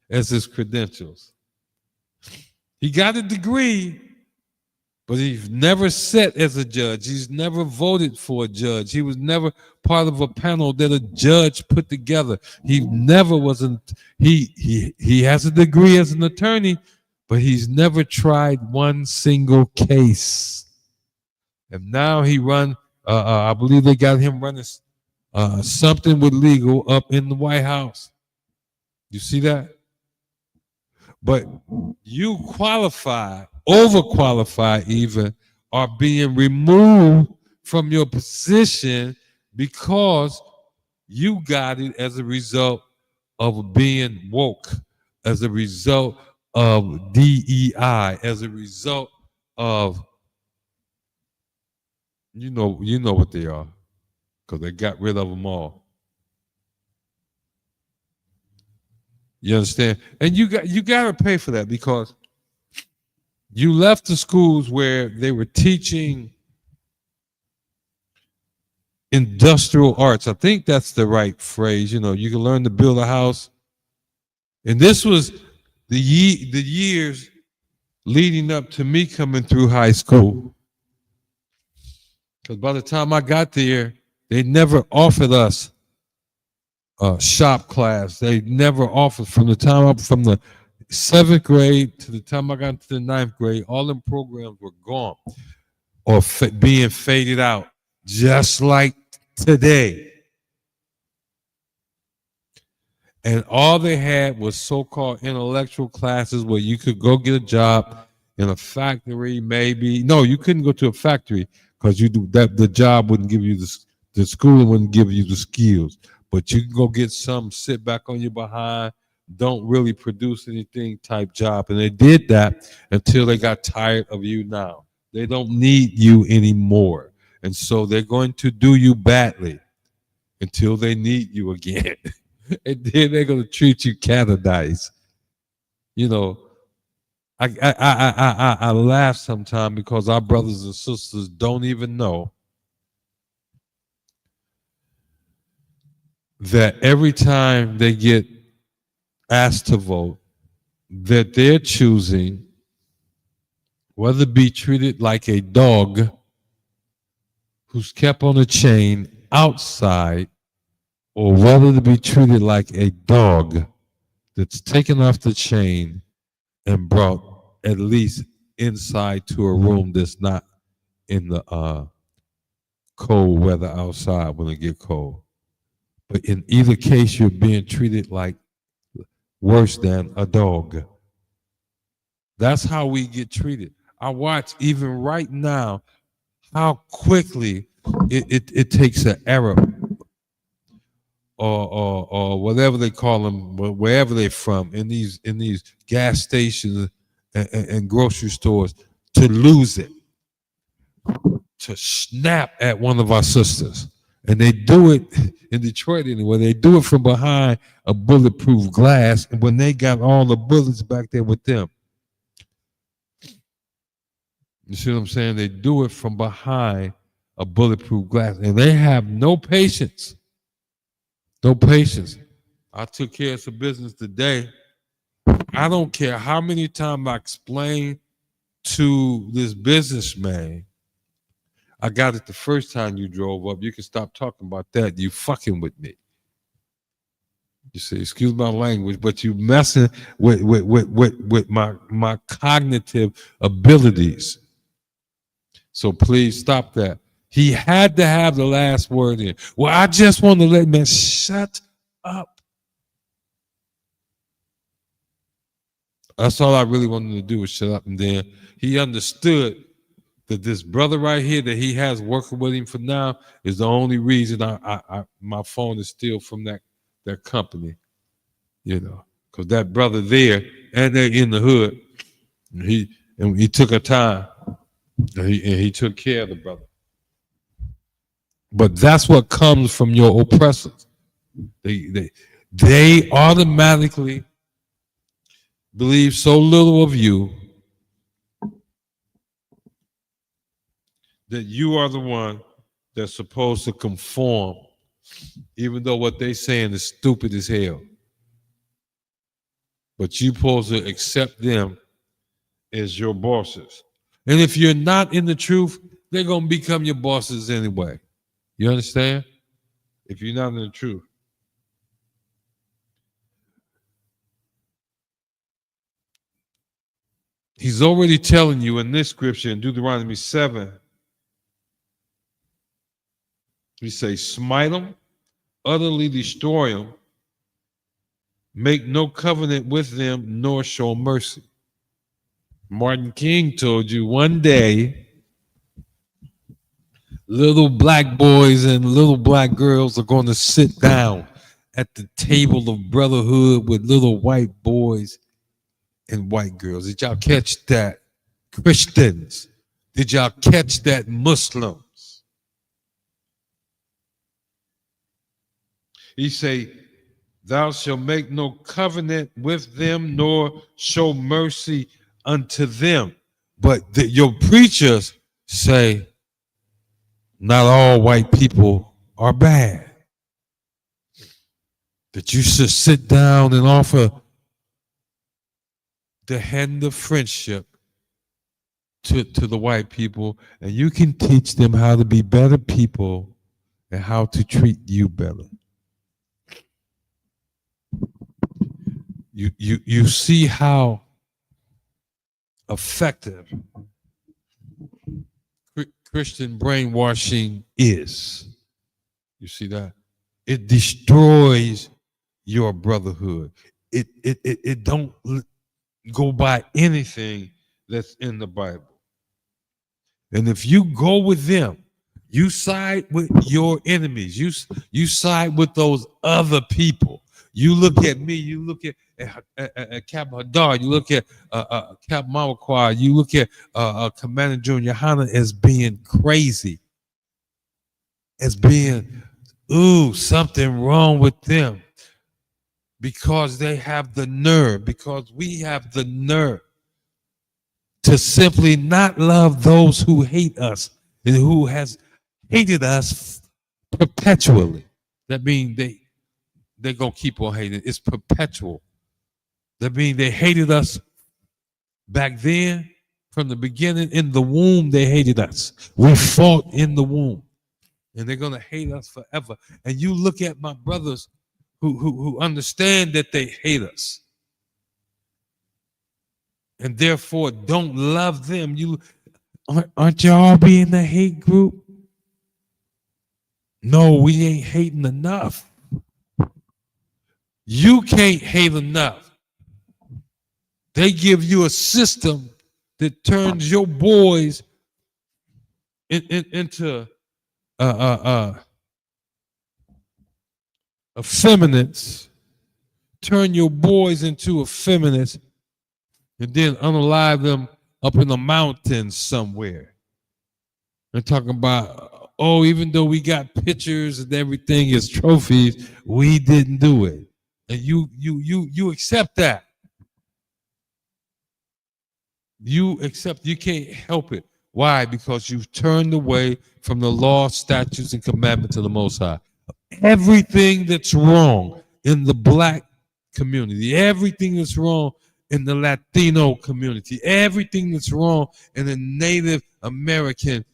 as his credentials. He got a degree, but he's never sat as a judge. He's never voted for a judge. He was never part of a panel that a judge put together. He never wasn't. He has a degree as an attorney, but he's never tried one single case. And now he run. I believe they got him running something with legal up in the White House. You see that? But you qualified, overqualified even, are being removed from your position because you got it as a result of being woke, as a result of DEI, as a result of, you know what they are, because they got rid of them all. You understand? And you got to pay for that because you left the schools where they were teaching industrial arts. I think that's the right phrase. You can learn to build a house. And this was the years leading up to me coming through high school. Because by the time I got there, they never offered us shop class. They never offered from the 7th grade to the time I got to the 9th grade. All them programs were gone or being faded out, just like today. And all they had was so-called intellectual classes where you could go get a job in a factory, maybe. No, you couldn't go to a factory because the job wouldn't give you the school wouldn't give you the skills. But you can go get some, sit back on your behind, don't really produce anything type job. And they did that until they got tired of you now. They don't need you anymore. And so they're going to do you badly until they need you again. And then they're going to treat you canonized. I laugh sometimes because our brothers and sisters don't even know that every time they get asked to vote, that they're choosing whether to be treated like a dog who's kept on a chain outside or whether to be treated like a dog that's taken off the chain and brought at least inside to a room that's not in the cold weather outside when it get cold. But in either case, you're being treated like worse than a dog. That's how we get treated. I watch even right now how quickly it takes an Arab or whatever they call them, wherever they're from, in these gas stations and grocery stores to lose it. to snap at one of our sisters. And they do it in Detroit anyway. They do it from behind a bulletproof glass. And when they got all the bullets back there with them, you see what I'm saying? They do it from behind a bulletproof glass. And they have no patience. No patience. I took care of some business today. I don't care how many times I explain to this businessman, I got it the first time you drove up. You can stop talking about that. You fucking with me. You say, excuse my language, but you messing with my cognitive abilities. So please stop that. He had to have the last word in. Well, I just want to let man shut up. That's all I really wanted to do was shut up. And then he understood that this brother right here that he has working with him for now is the only reason my phone is still from that company, you know, because that brother there and they're in the hood, and he took a time and he took care of the brother. But that's what comes from your oppressors. They automatically believe so little of you that you are the one that's supposed to conform, even though what they're saying is stupid as hell. But you're supposed to accept them as your bosses. And if you're not in the truth, they're going to become your bosses anyway. You understand? If you're not in the truth. He's already telling you in this scripture in Deuteronomy 7, he says, smite them, utterly destroy them, make no covenant with them, nor show mercy. Martin King told you one day, little black boys and little black girls are going to sit down at the table of brotherhood with little white boys and white girls. Did y'all catch that? Christians. Did y'all catch that? Muslims. He say, thou shalt make no covenant with them, nor show mercy unto them. But your preachers say, not all white people are bad. That you should sit down and offer the hand of friendship to the white people, and you can teach them how to be better people and how to treat you better. You see how effective Christian brainwashing is. You see that? It destroys your brotherhood. It don't go by anything that's in the Bible. And if you go with them, you side with your enemies. You side with those other people. You look at me, you look at Cap Hadar, you look at Cap Mawakwa, you look at Commander Junior Yahanna as being crazy, as being, something wrong with them, because they have the nerve, because we have the nerve to simply not love those who hate us and who has hated us perpetually. That means they're going to keep on hating. It's perpetual. That means they hated us back then. From the beginning, in the womb, they hated us. We fought in the womb. And they're going to hate us forever. And you look at my brothers who understand that they hate us, and therefore don't love them. Aren't y'all being the hate group? No, we ain't hating enough. You can't hate enough. They give you a system that turns your boys into effeminates, turn your boys into effeminates, and then unalive them up in the mountains somewhere. and talking about, oh, even though we got pictures and everything as trophies, we didn't do it. And you accept that. You accept, you can't help it. Why? Because you've turned away from the law, statutes, and commandments of the Most High. Everything that's wrong in the black community, everything that's wrong in the Latino community, everything that's wrong in the Native American,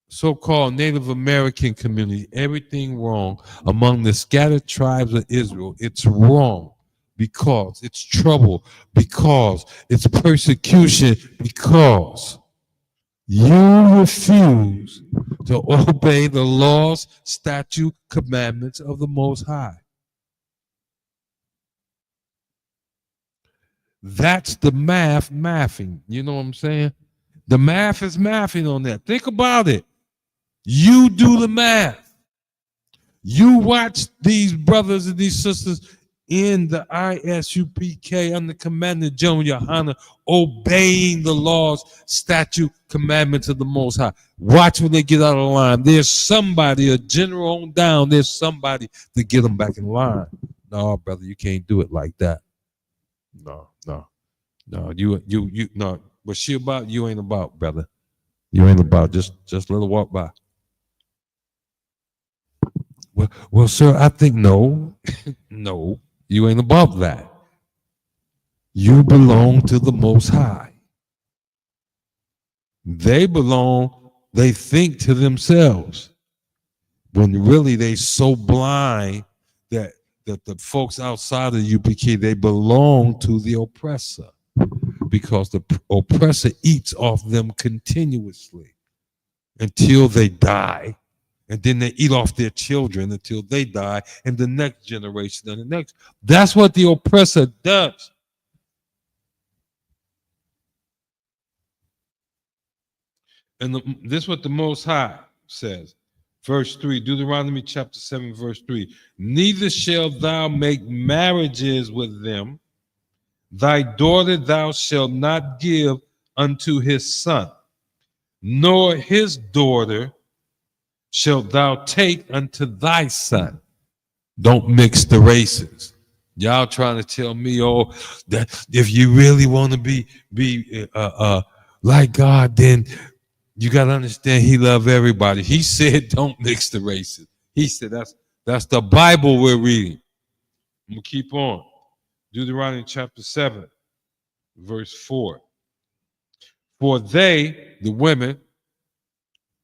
so-called Native American community, everything wrong among the scattered tribes of Israel, it's wrong because it's trouble, because it's persecution, because you refuse to obey the laws, statute, commandments of the Most High. That's the mathing. You know what I'm saying? The math is mathing on that. Think about it. You do the math. You watch these brothers and these sisters in the ISUPK under Commander General Yahanna obeying the laws, statute, commandments of the Most High. Watch when they get out of line. There's somebody, a general on down, there's somebody to get them back in line. No, brother, you can't do it like that. No. You no. What she about, you ain't about, brother. You ain't about. Just let her walk by. Well, sir, I think no. No, you ain't above that. You belong to the Most High. They think to themselves. When really they so blind that the folks outside of UPK, they belong to the oppressor. Because the oppressor eats off them continuously until they die. And then they eat off their children until they die, and the next generation and the next. That's what the oppressor does. And this is what the Most High says. Verse 3, Deuteronomy chapter 7, verse 3. Neither shalt thou make marriages with them. Thy daughter thou shalt not give unto his son, nor his daughter shalt thou take unto thy son. Don't mix the races. Y'all trying to tell me, oh, that if you really want to be like God, then you got to understand he loved everybody. He said, don't mix the races. He said, that's the Bible we're reading. I'm going to keep on. Deuteronomy chapter 7, verse 4. For they, the women,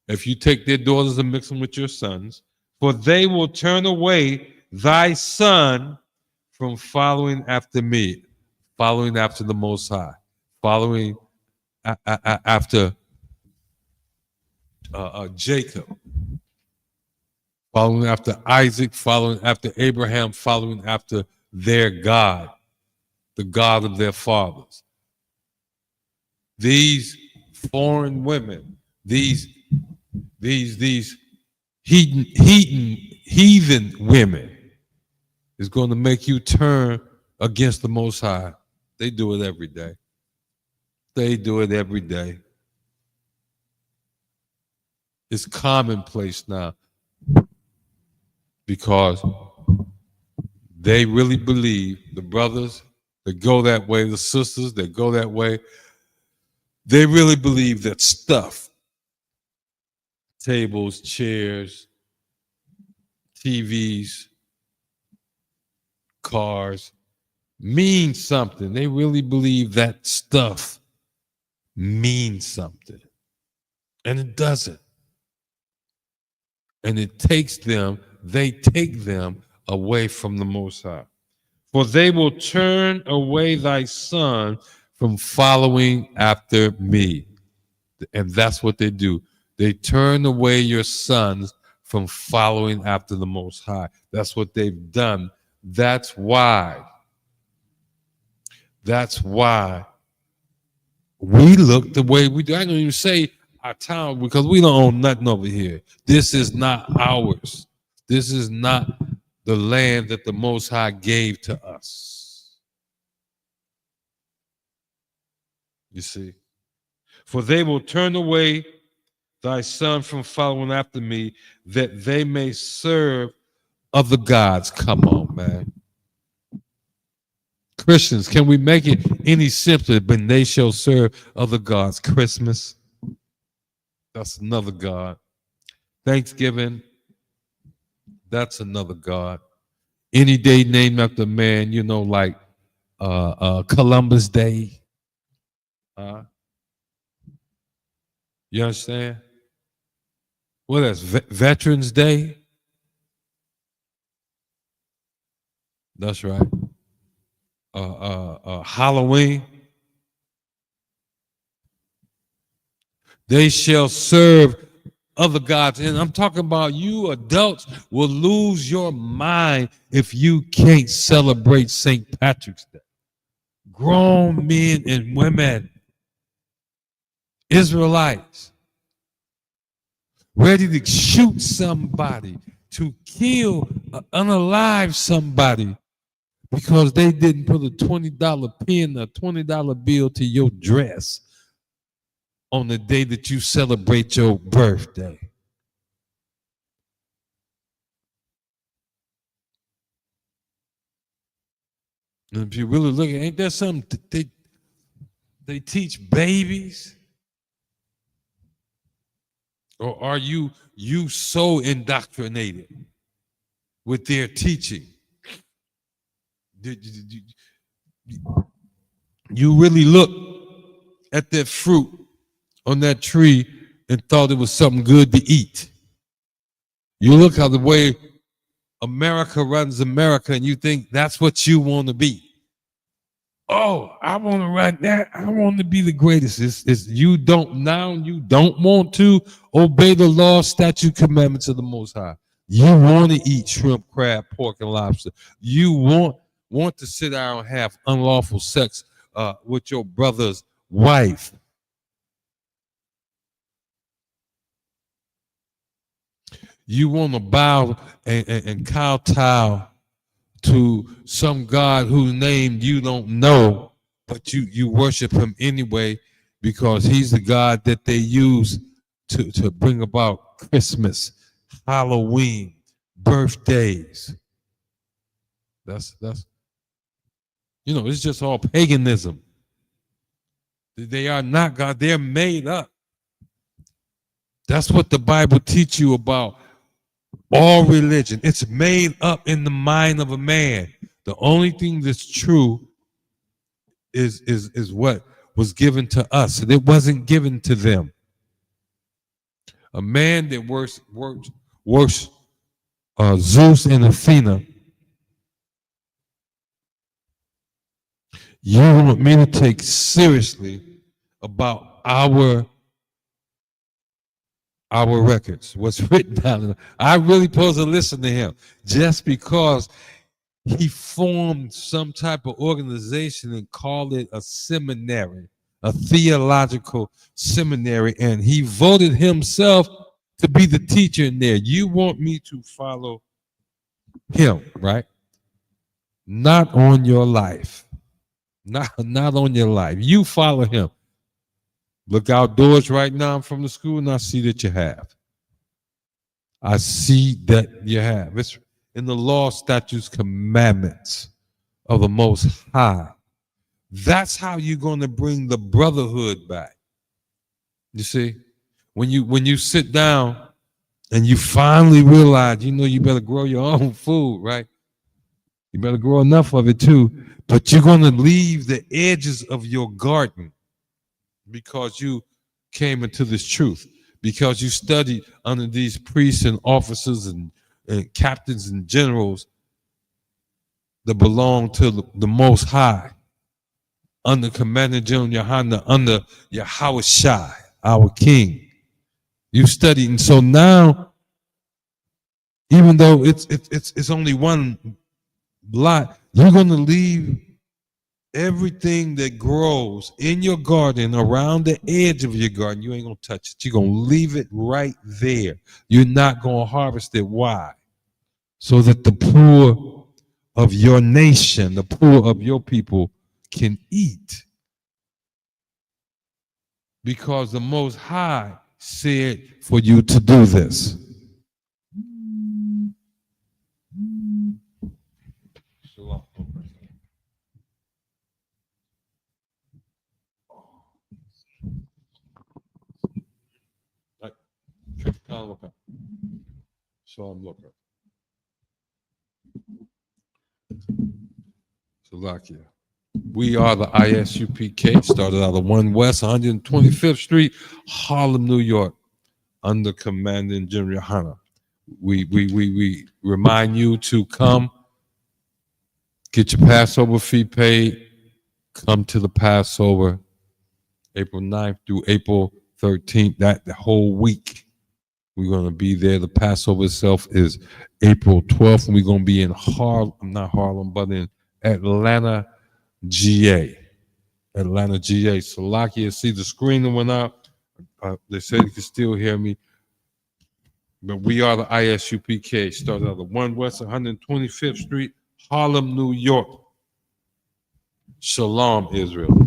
if you take their daughters and mix them with your sons, for they will turn away thy son from following after me, following after the Most High, following after Jacob, following after Isaac, following after Abraham, following after their God, the God of their fathers. These foreign women, these heathen women is going to make you turn against the Most High. They do it every day. They do it every day. It's commonplace now because they really believe, the brothers that go that way, the sisters that go that way, they really believe that stuff, tables, chairs, TVs, cars, means something. They really believe that stuff means something. And it doesn't. And it takes them, they take them away from the Most High. For they will turn away thy son from following after me. And that's what they do. They turn away your sons from following after the Most High. That's what they've done. That's why we look the way we do. I don't even say our town because we don't own nothing over here. This is not ours. This is not the land that the Most High gave to us. You see? For they will turn away thy son from following after me, that they may serve other gods. Come on, man. Christians, can we make it any simpler? But they shall serve other gods. Christmas, that's another god. Thanksgiving, that's another god. Any day named after a man, like Columbus Day. You understand? What else? Veterans Day. That's right. Halloween. They shall serve other gods. And I'm talking about you adults will lose your mind if you can't celebrate St. Patrick's Day. Grown men and women, Israelites, ready to shoot somebody, to kill, unalive somebody because they didn't put a $20 pin, a $20 bill to your dress on the day that you celebrate your birthday. And if you really look at it, ain't that something they teach babies? Or are you so indoctrinated with their teaching? You really look at that fruit on that tree and thought it was something good to eat. You look at the way America runs America and you think that's what you want to be. Oh, I want to run that. I want to be the greatest. You don't want to obey the law, statute, commandments of the Most High. You want to eat shrimp, crab, pork, and lobster. You want to sit down and have unlawful sex with your brother's wife. You want to bow and kowtow to some God whose name you don't know, but you worship him anyway because he's the God that they use to bring about Christmas, Halloween, birthdays. That's it's just all paganism. They are not God. They're made up. That's what the Bible teaches you about all religion. It's made up in the mind of a man. The only thing that's true is what was given to us. It wasn't given to them. A man that worships Zeus and Athena. You want me to take seriously about our records, what's written down. I really supposed to listen to him just because he formed some type of organization and called it a seminary, a theological seminary, and he voted himself to be the teacher in there. You want me to follow him, right? Not on your life. Not on your life. You follow him. Look outdoors right now from the school and I see that you have. I see that you have. It's in the law, statutes, commandments of the Most High. That's how you're going to bring the brotherhood back. You see, when you sit down and you finally realize, you better grow your own food, right? You better grow enough of it too. But you're going to leave the edges of your garden because you came into this truth, because you studied under these priests and officers and captains and generals that belong to the Most High, under Commander General Yahanna, under Yahushua, our King. You studied, and so now, even though it's only one lot, you're going to leave everything that grows in your garden, around the edge of your garden. You ain't going to touch it. You're going to leave it right there. You're not going to harvest it. Why? So that the poor of your nation, the poor of your people can eat. Because the Most High said for you to do this. Shalom, look. Salakia. We are the ISUPK, started out of 1 West 125th Street, Harlem, New York, under Commanding General Yahanna. We remind you to come, get your Passover fee paid, come to the Passover, April 9th through April 13th, the whole week. We're going to be there. The Passover itself is April 12th, and we're going to be in not Harlem, but in Atlanta, GA. Atlanta, GA. Salakia, see the screen that went out. They said you can still hear me. But we are the ISUPK. Started out of 1 West 125th Street, Harlem, New York. Shalom, Israel.